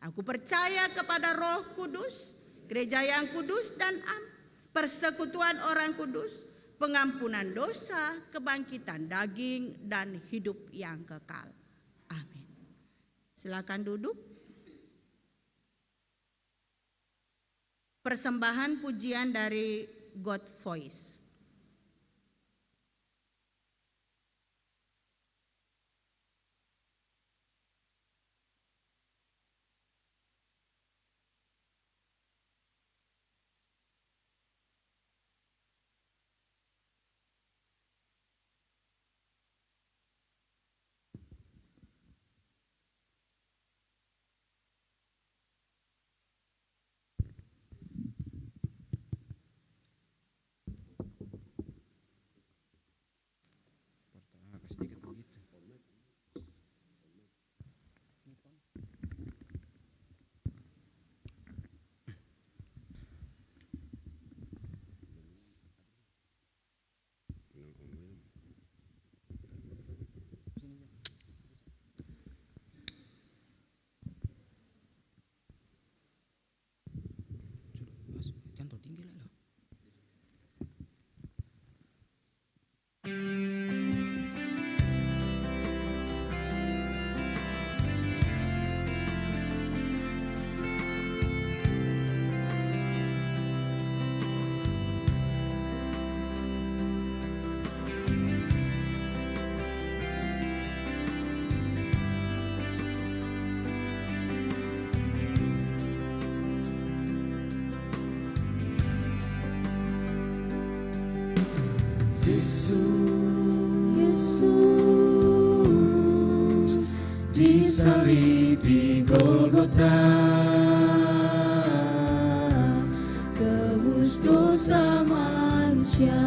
Aku percaya kepada Roh Kudus, gereja yang kudus dan persekutuan orang kudus, pengampunan dosa, kebangkitan daging, dan hidup yang kekal. Amin. Silakan duduk. Persembahan pujian dari God Voice. Yesus disalib di Golgota, tebus dosa manusia.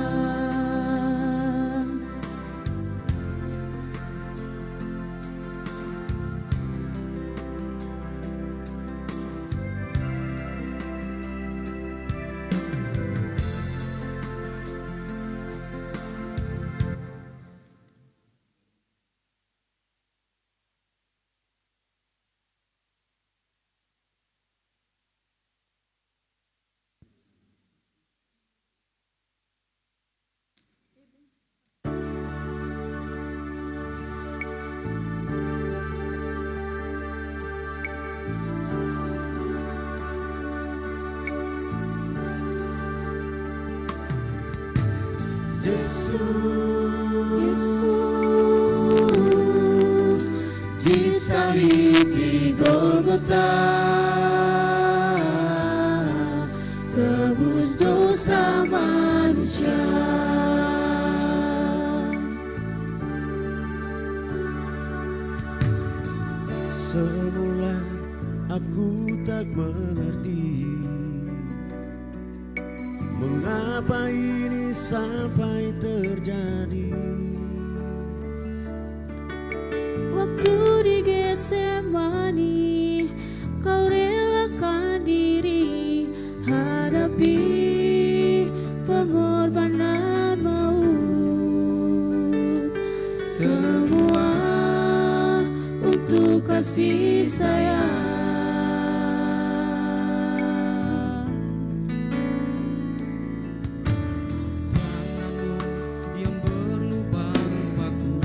Yesus disalib di Golgota, tebus dosa manusia. Semula aku tak mengerti mengapa ini sampai terjadi. Waktu di Getsemani, kau relakan diri hadapi pengorbanan maut. Semua untuk kasih sayang. Yang berlubang paku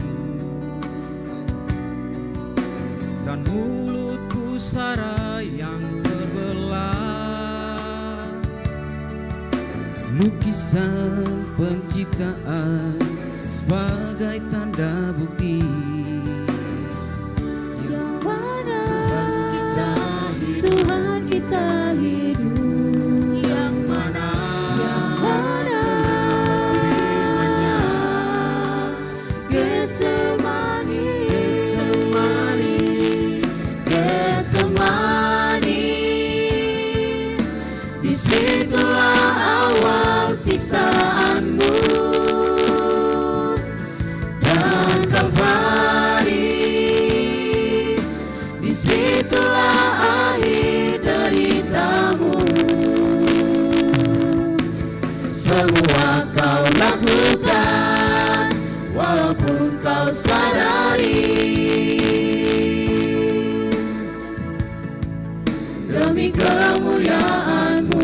dan mulutku sara yang terbelah. Lukisan penciptaan sebagai tanda bukti Yang mana Tuhan kita hidup. Yang mana Getsemani, disitulah awal siksaanmu. Dan Kalvari, disitulah akhir deritamu. Semua kau lakukan walaupun kau sadari demi kemuliaan-Mu.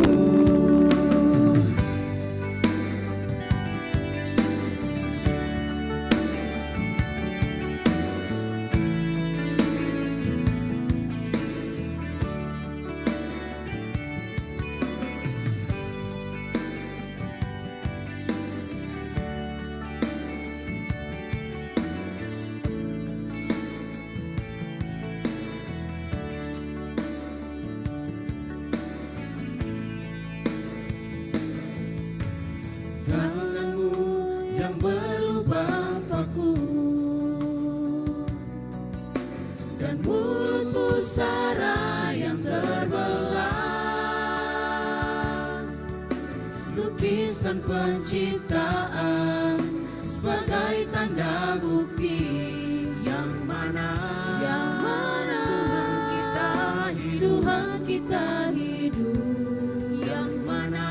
Tanganmu yang berlubang paku dan mulut pusara yang terbelah. Lukisan penciptaan sebagai tanda bukti. Yang mana Tuhan kita hidup. Yang mana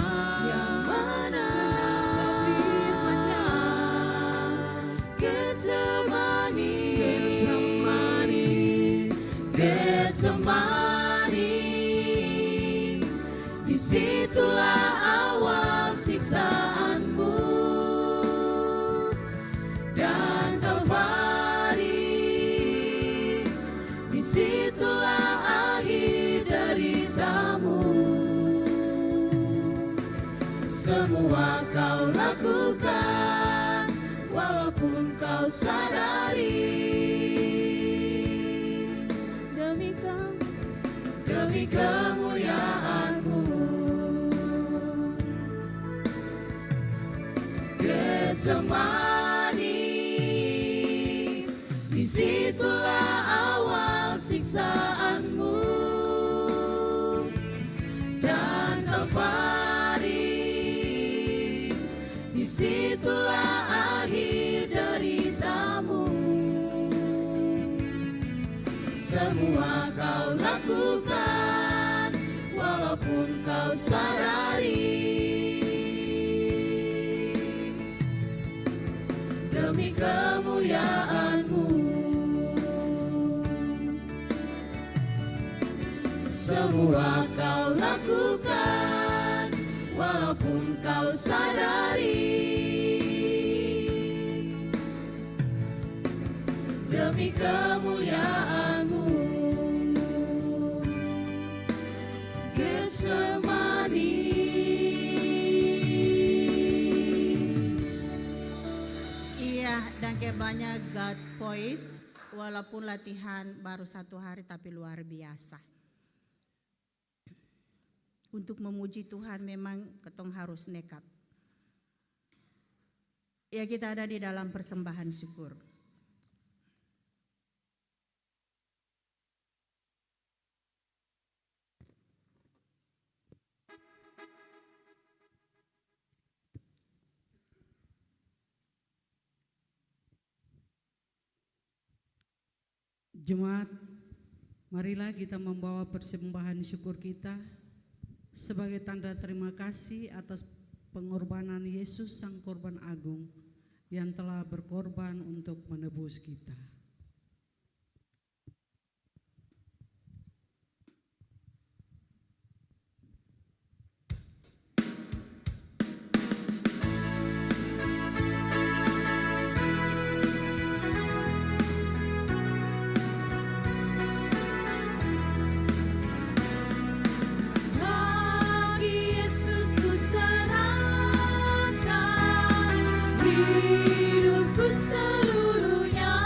Getsemani, disitulah awal siksaanmu. Dan Kalvari, disitulah akhir deritamu. Semua kau lakukan walaupun kau sadari demi kemuliaan-Mu. Getsemani, disitulah awal siksaanmu, dan Kalvari, disitulah akhir deritamu. Semua kau lakukan, walaupun kau sadari, demi kemuliaan-Mu. Semua kau lakukan, walaupun kau sadari, demi kemuliaan-Mu. Getsemani. Iya, dan kayak banyak God Voice, walaupun latihan baru 1 hari tapi luar biasa. Untuk memuji Tuhan memang ketong harus nekat. Ya, kita ada di dalam persembahan syukur. Jemaat, marilah kita membawa persembahan syukur kita sebagai tanda terima kasih atas pengorbanan Yesus Sang Korban Agung yang telah berkorban untuk menebus kita. Bagi Yesus ku serahkan hidupku seluruhnya.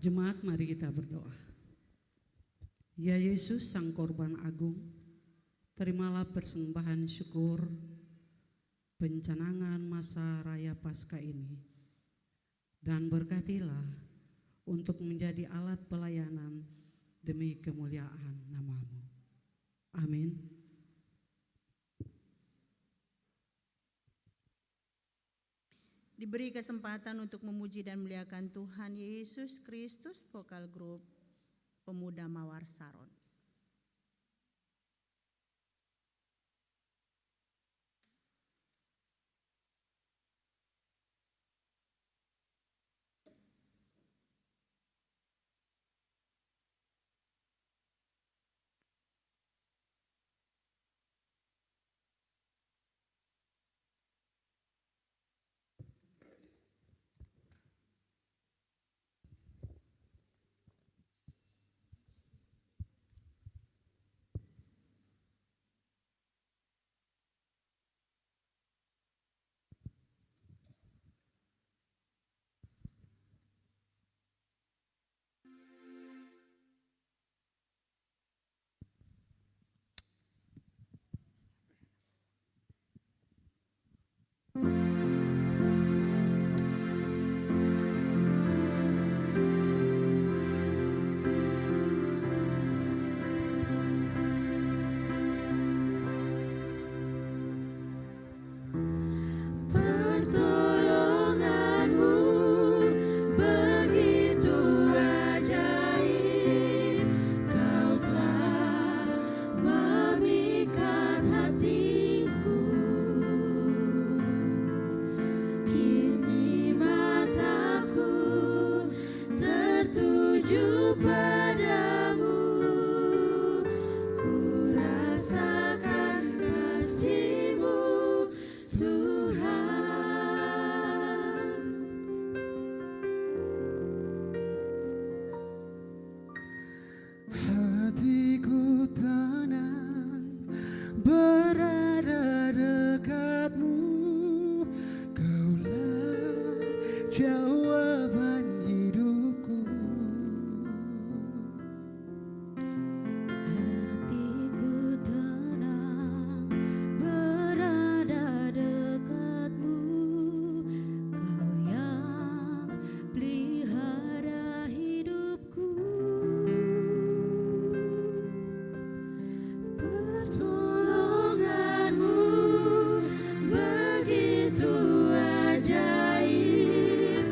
Jemaat, mari kita berdoa. Ya Yesus, Sang Korban Agung, terimalah persembahan syukur pencanangan masa raya Paskah ini, dan berkatilah untuk menjadi alat pelayanan demi kemuliaan nama-Mu. Amin. Diberi kesempatan untuk memuji dan memuliakan Tuhan Yesus Kristus, vokal grup Pemuda Mawar Saron. Pertolonganmu begitu ajaib, Kau telah memikat hatiku. Kini mataku tertuju padamu, ku rasakan kasih-Mu, Tuhan. Hatiku tenang berada dekatmu, Kaulah jawaban hidupku. Hatiku tenang berada dekatmu, Kau yang pelihara hidupku. Pertolonganmu begitu ajaib,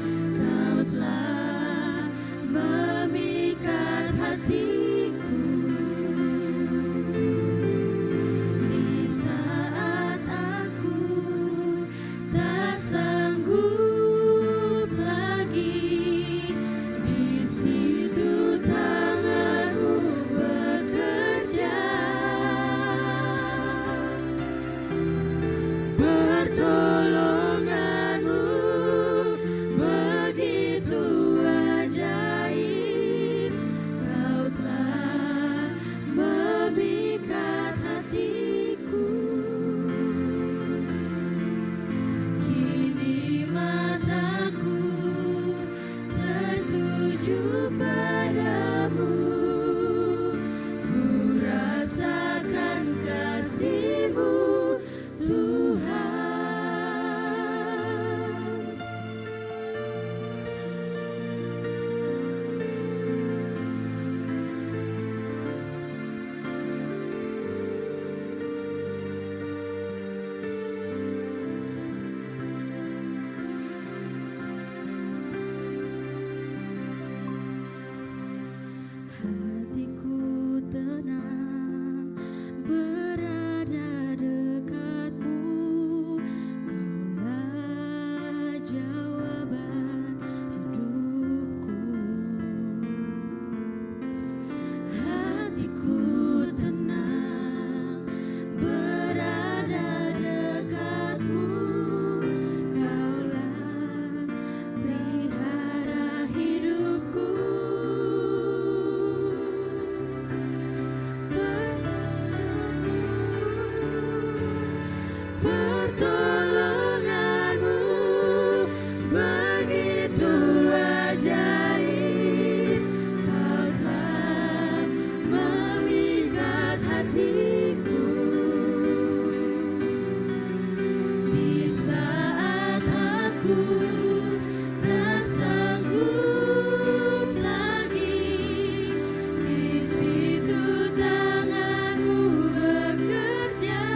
tak sanggup lagi, di situ tanganmu bekerja.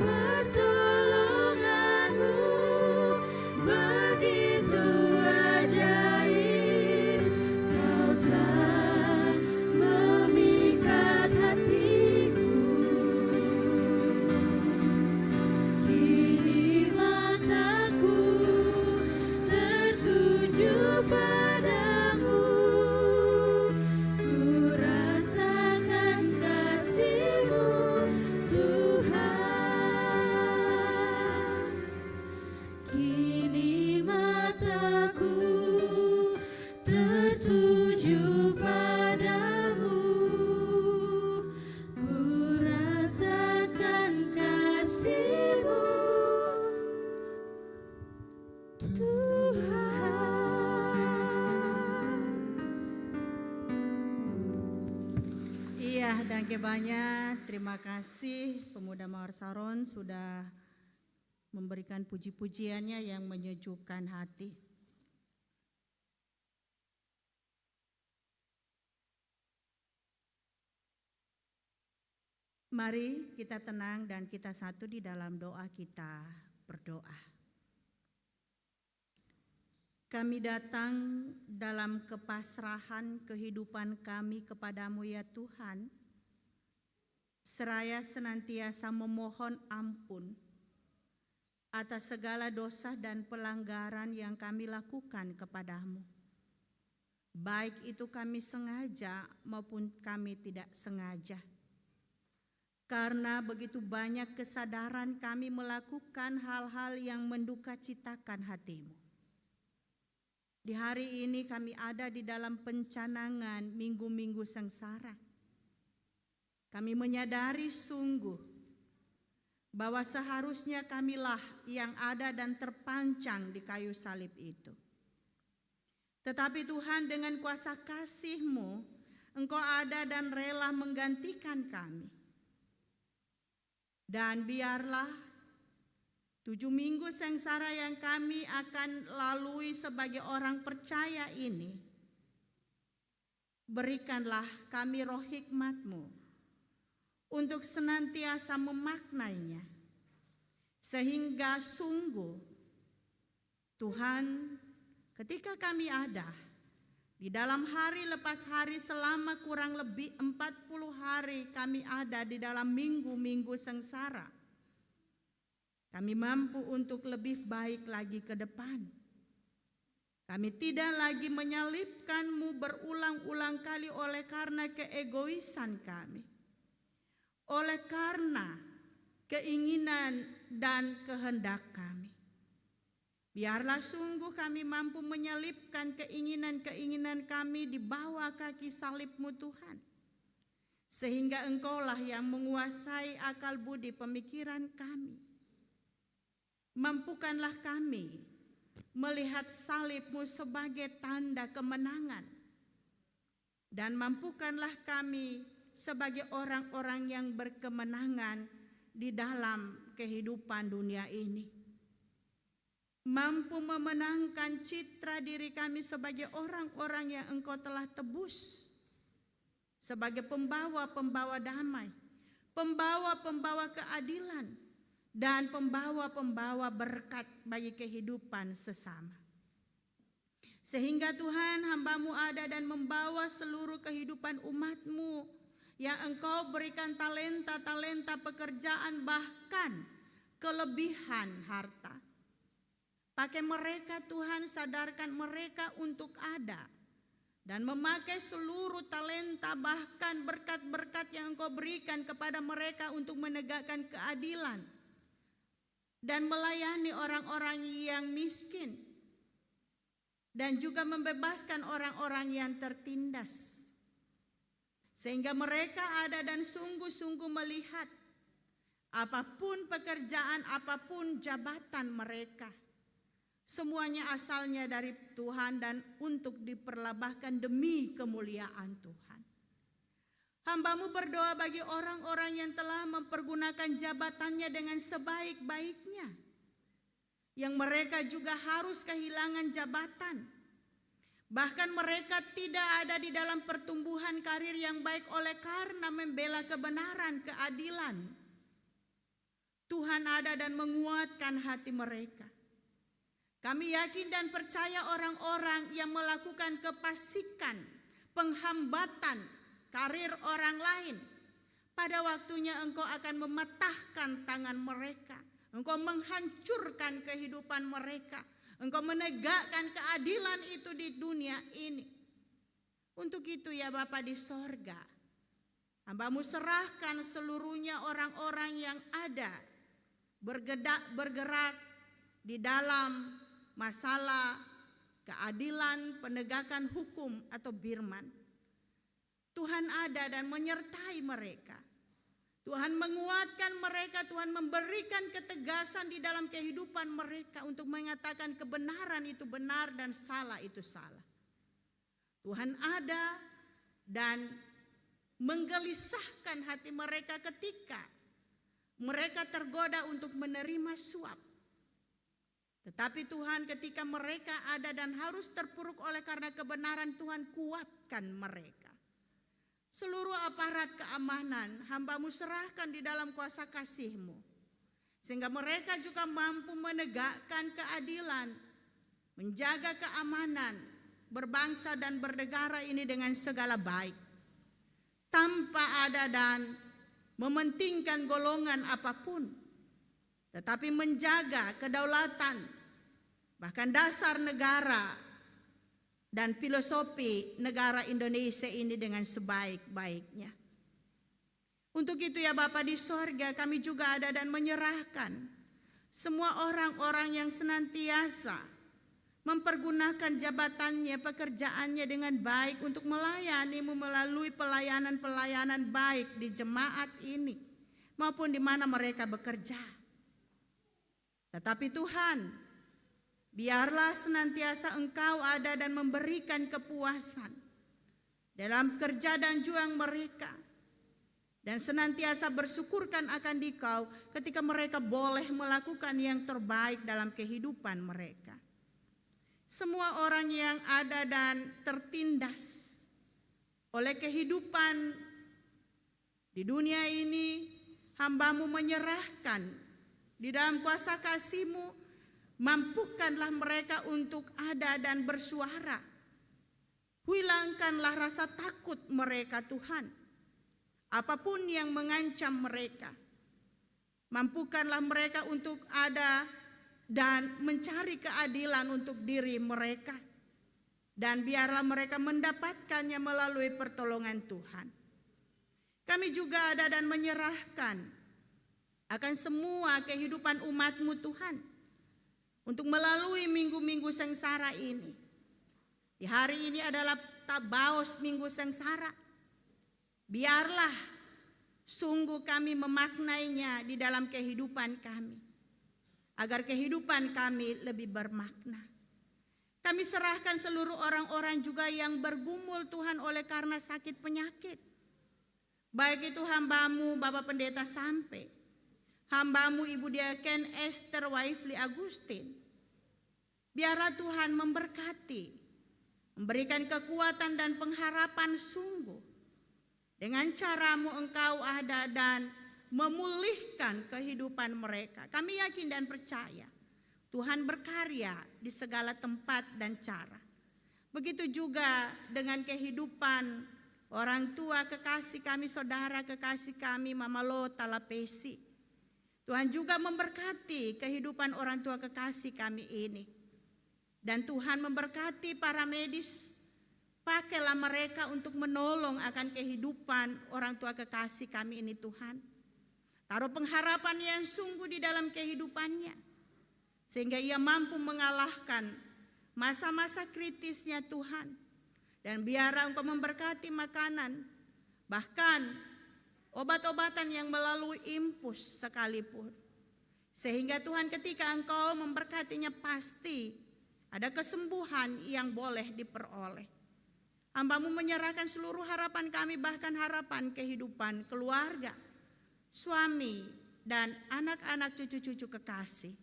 Pertolonganmu begitu ajaib, kau telah memikat hatiku. Kini mataku tertuju padamu, ku rasakan kasih-Mu Tuhan. Kini mataku tertuju padamu, ku rasakan kasih-Mu Tuhan. Iya, danke banyak. Terima kasih Pemuda Mawar Saron sudah memberikan puji-pujiannya yang menyejukkan hati. Mari kita tenang dan kita satu di dalam doa kita berdoa. Kami datang dalam kepasrahan kehidupan kami kepadamu ya Tuhan, seraya senantiasa memohon ampun atas segala dosa dan pelanggaran yang kami lakukan kepadamu. Baik itu kami sengaja maupun kami tidak sengaja. Karena begitu banyak kesadaran kami melakukan hal-hal yang mendukacitakan hati-Mu. Di hari ini kami ada di dalam pencanangan minggu-minggu sengsara. Kami menyadari sungguh bahwa seharusnya kamilah yang ada dan terpancang di kayu salib itu. Tetapi Tuhan, dengan kuasa kasih-Mu, Engkau ada dan rela menggantikan kami. Dan biarlah 7 minggu sengsara yang kami akan lalui sebagai orang percaya ini, berikanlah kami roh hikmat-Mu untuk senantiasa memaknainya, sehingga sungguh Tuhan, ketika kami ada di dalam hari lepas hari selama kurang lebih 40 hari kami ada di dalam minggu-minggu sengsara, kami mampu untuk lebih baik lagi ke depan. Kami tidak lagi menyalibkan-Mu berulang-ulang kali oleh karena keegoisan kami, oleh karena keinginan dan kehendak kami. Biarlah sungguh kami mampu menyelipkan keinginan-keinginan kami di bawah kaki salib-Mu Tuhan. Sehingga Engkaulah yang menguasai akal budi pemikiran kami. Mampukanlah kami melihat salib-Mu sebagai tanda kemenangan. Dan mampukanlah kami sebagai orang-orang yang berkemenangan di dalam kehidupan dunia ini. Mampu memenangkan citra diri kami sebagai orang-orang yang Engkau telah tebus, sebagai pembawa-pembawa damai, pembawa-pembawa keadilan, dan pembawa-pembawa berkat bagi kehidupan sesama. Sehingga Tuhan, hamba-Mu ada dan membawa seluruh kehidupan umat-Mu yang Engkau berikan talenta-talenta pekerjaan, bahkan kelebihan harta. Pakai mereka Tuhan, sadarkan mereka untuk ada dan memakai seluruh talenta bahkan berkat-berkat yang Engkau berikan kepada mereka untuk menegakkan keadilan dan melayani orang-orang yang miskin dan juga membebaskan orang-orang yang tertindas. Sehingga mereka ada dan sungguh-sungguh melihat apapun pekerjaan, apapun jabatan mereka, semuanya asalnya dari Tuhan dan untuk diperlambahkan demi kemuliaan Tuhan. Hamba-Mu berdoa bagi orang-orang yang telah mempergunakan jabatannya dengan sebaik-baiknya, yang mereka juga harus kehilangan jabatan. Bahkan mereka tidak ada di dalam pertumbuhan karir yang baik oleh karena membela kebenaran, keadilan. Tuhan ada dan menguatkan hati mereka. Kami yakin dan percaya orang-orang yang melakukan kefasikan, penghambatan karir orang lain, pada waktunya Engkau akan mematahkan tangan mereka. Engkau menghancurkan kehidupan mereka. Engkau menegakkan keadilan itu di dunia ini. Untuk itu ya Bapa di sorga, hamba-Mu serahkan seluruhnya orang-orang yang ada bergerak di dalam masalah keadilan, penegakan hukum atau firman. Tuhan ada dan menyertai mereka. Tuhan menguatkan mereka, Tuhan memberikan ketegasan di dalam kehidupan mereka untuk mengatakan kebenaran itu benar dan salah itu salah. Tuhan ada dan menggelisahkan hati mereka ketika mereka tergoda untuk menerima suap. Tetapi Tuhan ketika mereka ada dan harus terpuruk oleh karena kebenaran, Tuhan kuatkan mereka. Seluruh aparat keamanan hamba-Mu serahkan di dalam kuasa kasih-Mu, sehingga mereka juga mampu menegakkan keadilan, menjaga keamanan berbangsa dan bernegara ini dengan segala baik, tanpa ada dan mementingkan golongan apapun, tetapi menjaga kedaulatan, bahkan dasar negara dan filosofi negara Indonesia ini dengan sebaik-baiknya. Untuk itu ya Bapa di sorga, kami juga ada dan menyerahkan semua orang-orang yang senantiasa mempergunakan jabatannya, pekerjaannya dengan baik untuk melayani-Mu melalui pelayanan-pelayanan baik di jemaat ini maupun di mana mereka bekerja. Tetapi Tuhan, biarlah senantiasa Engkau ada dan memberikan kepuasan dalam kerja dan juang mereka. Dan senantiasa bersyukurkan akan Dikau ketika mereka boleh melakukan yang terbaik dalam kehidupan mereka. Semua orang yang ada dan tertindas oleh kehidupan di dunia ini, hamba-Mu menyerahkan di dalam kuasa kasih-Mu. Mampukanlah mereka untuk ada dan bersuara. Hilangkanlah rasa takut mereka Tuhan. Apapun yang mengancam mereka, mampukanlah mereka untuk ada dan mencari keadilan untuk diri mereka. Dan biarlah mereka mendapatkannya melalui pertolongan Tuhan. Kami juga ada dan menyerahkan akan semua kehidupan umat-Mu Tuhan, untuk melalui minggu-minggu sengsara ini. Di hari ini adalah Tabaos minggu sengsara. Biarlah sungguh kami memaknainya di dalam kehidupan kami, agar kehidupan kami lebih bermakna. Kami serahkan seluruh orang-orang juga yang bergumul Tuhan oleh karena sakit penyakit. Baik itu hamba-Mu Bapak Pendeta Sampai, hamba-Mu Ibu Diaken Esther Waifli Agustin. Biarlah Tuhan memberkati, memberikan kekuatan dan pengharapan sungguh. Dengan cara-Mu Engkau ada dan memulihkan kehidupan mereka. Kami yakin dan percaya Tuhan berkarya di segala tempat dan cara. Begitu juga dengan kehidupan orang tua kekasih kami, saudara kekasih kami Mama Lota Lapesi. Tuhan juga memberkati kehidupan orang tua kekasih kami ini. Dan Tuhan memberkati para medis, pakailah mereka untuk menolong akan kehidupan orang tua kekasih kami ini Tuhan. Taruh pengharapan yang sungguh di dalam kehidupannya, sehingga ia mampu mengalahkan masa-masa kritisnya Tuhan. Dan biarlah Engkau memberkati makanan, bahkan obat-obatan yang melalui infus sekalipun. Sehingga Tuhan ketika Engkau memberkatinya pasti ada kesembuhan yang boleh diperoleh. Hamba-Mu menyerahkan seluruh harapan kami, bahkan harapan kehidupan keluarga, suami, dan anak-anak cucu-cucu kekasih.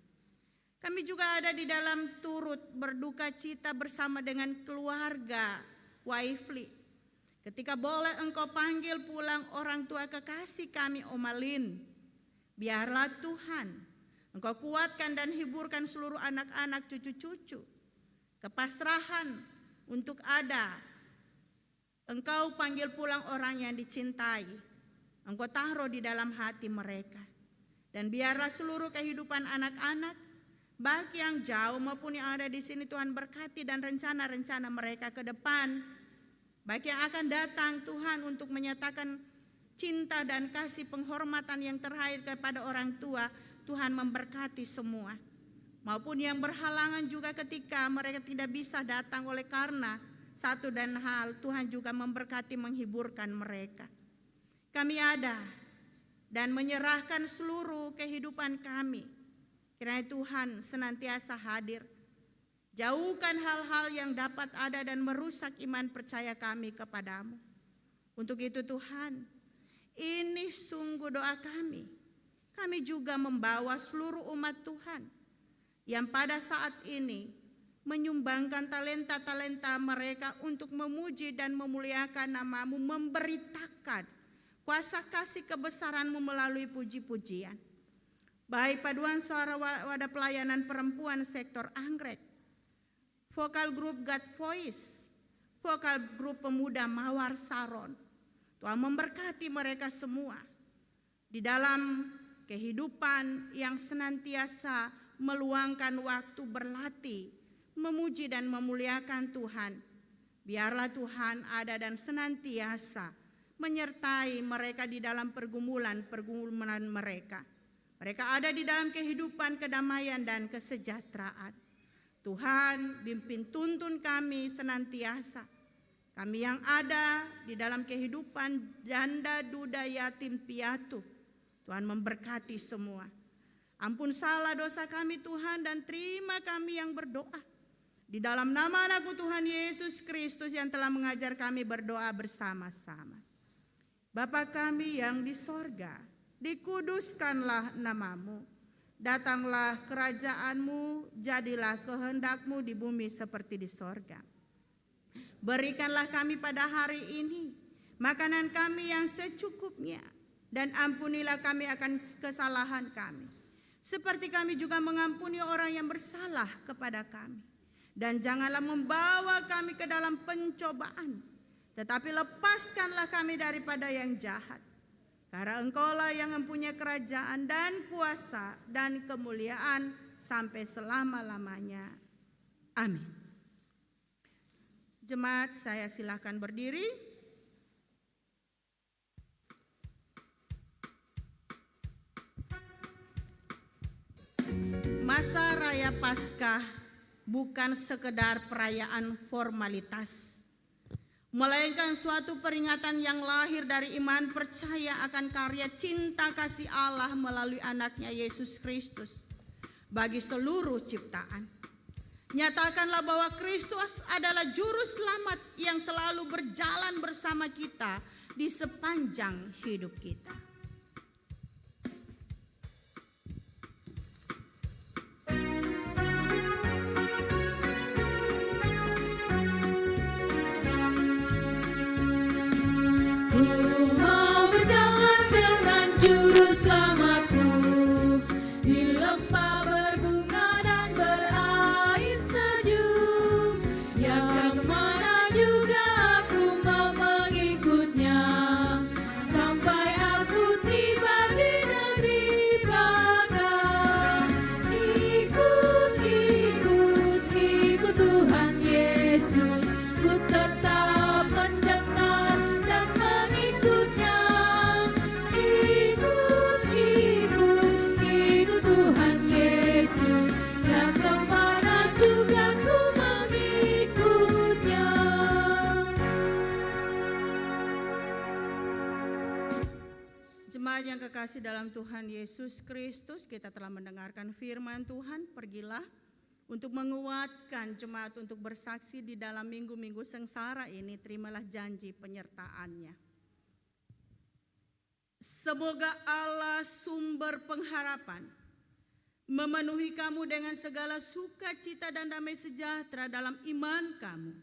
Kami juga ada di dalam turut berduka cita bersama dengan keluarga Waifli. Ketika boleh Engkau panggil pulang orang tua kekasih kami, Omalin, biarlah Tuhan Engkau kuatkan dan hiburkan seluruh anak-anak cucu-cucu. Kepasrahan untuk ada Engkau panggil pulang orang yang dicintai, Engkau taruh di dalam hati mereka. Dan biarlah seluruh kehidupan anak-anak, baik yang jauh maupun yang ada di sini, Tuhan berkati dan rencana-rencana mereka ke depan, baik yang akan datang Tuhan untuk menyatakan cinta dan kasih penghormatan yang terakhir kepada orang tua, Tuhan memberkati semua. Maupun yang berhalangan juga ketika mereka tidak bisa datang oleh karena satu dan hal, Tuhan juga memberkati, menghiburkan mereka. Kami ada dan menyerahkan seluruh kehidupan kami. Kiranya Tuhan senantiasa hadir. Jauhkan hal-hal yang dapat ada dan merusak iman percaya kami kepadamu. Untuk itu Tuhan, ini sungguh doa kami. Kami juga membawa seluruh umat Tuhan yang pada saat ini menyumbangkan talenta-talenta mereka untuk memuji dan memuliakan nama-Mu, memberitakan kuasa kasih kebesaran-Mu melalui puji-pujian. Baik paduan suara wadah pelayanan perempuan sektor Anggrek, vokal grup God Voice, vokal grup pemuda Mawar Saron. Tuhan memberkati mereka semua di dalam kehidupan yang senantiasa meluangkan waktu berlatih, memuji dan memuliakan Tuhan. Biarlah Tuhan ada dan senantiasa menyertai mereka di dalam pergumulan mereka. Mereka ada di dalam kehidupan kedamaian dan kesejahteraan. Tuhan pimpin tuntun kami senantiasa. Kami yang ada di dalam kehidupan janda, duda, yatim, piatu. Tuhan memberkati semua. Ampun salah dosa kami Tuhan, dan terima kami yang berdoa. Di dalam nama Anakmu Tuhan Yesus Kristus yang telah mengajar kami berdoa bersama-sama. Bapa kami yang di sorga, dikuduskanlah nama-Mu. Datanglah kerajaan-Mu, jadilah kehendak-Mu di bumi seperti di sorga. Berikanlah kami pada hari ini makanan kami yang secukupnya, dan ampunilah kami akan kesalahan kami, seperti kami juga mengampuni orang yang bersalah kepada kami. Dan janganlah membawa kami ke dalam pencobaan, tetapi lepaskanlah kami daripada yang jahat. Karena Engkaulah yang mempunyai kerajaan dan kuasa dan kemuliaan sampai selama-lamanya. Amin. Jemaat, saya silakan berdiri. Masa Raya Paskah bukan sekedar perayaan formalitas, melainkan suatu peringatan yang lahir dari iman percaya akan karya cinta kasih Allah melalui anaknya Yesus Kristus bagi seluruh ciptaan. Nyatakanlah bahwa Kristus adalah juru selamat yang selalu berjalan bersama kita di sepanjang hidup kita. Yang kekasih dalam Tuhan Yesus Kristus, kita telah mendengarkan firman Tuhan. Pergilah, untuk menguatkan jemaat untuk bersaksi di dalam minggu-minggu sengsara ini. Terimalah janji penyertaannya. Semoga Allah sumber pengharapan memenuhi kamu dengan segala sukacita dan damai sejahtera dalam iman kamu,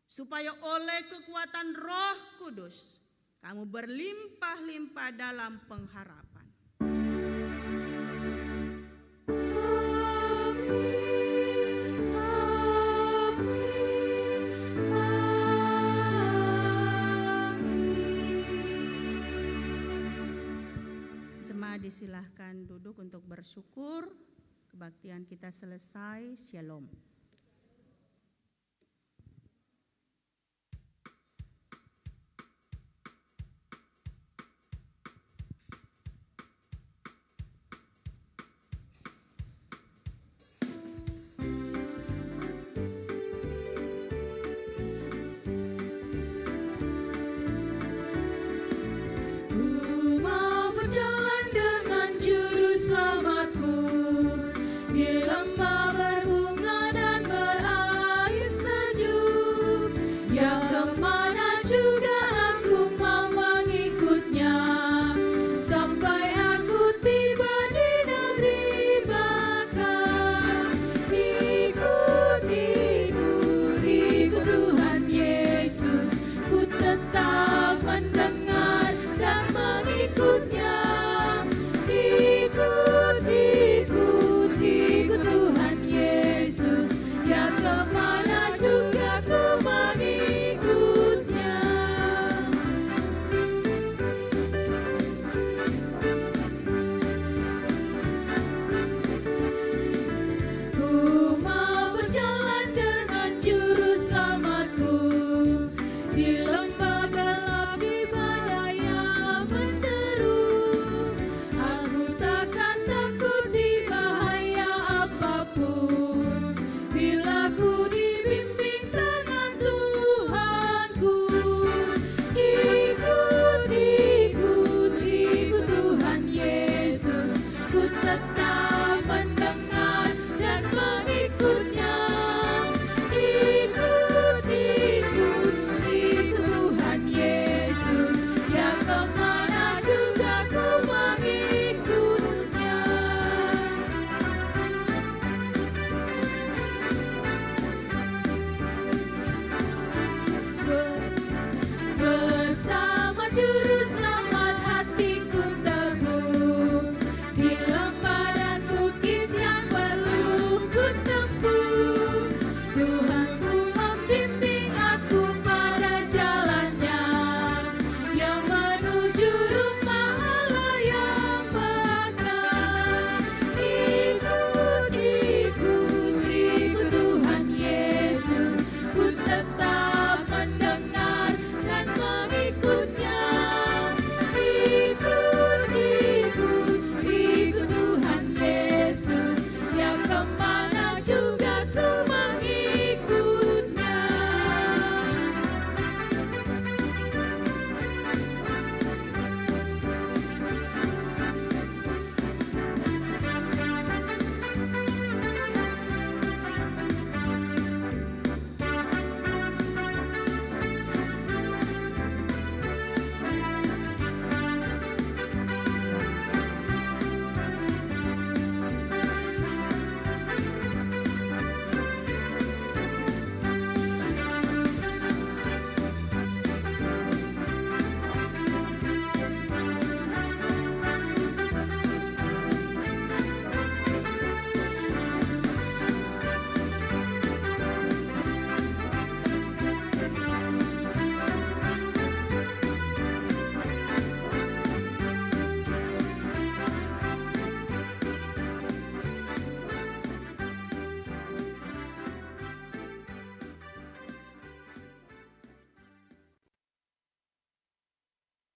supaya oleh kekuatan Roh Kudus kamu berlimpah-limpah dalam pengharapan. Disilahkan duduk untuk bersyukur. Kebaktian kita selesai. Shalom.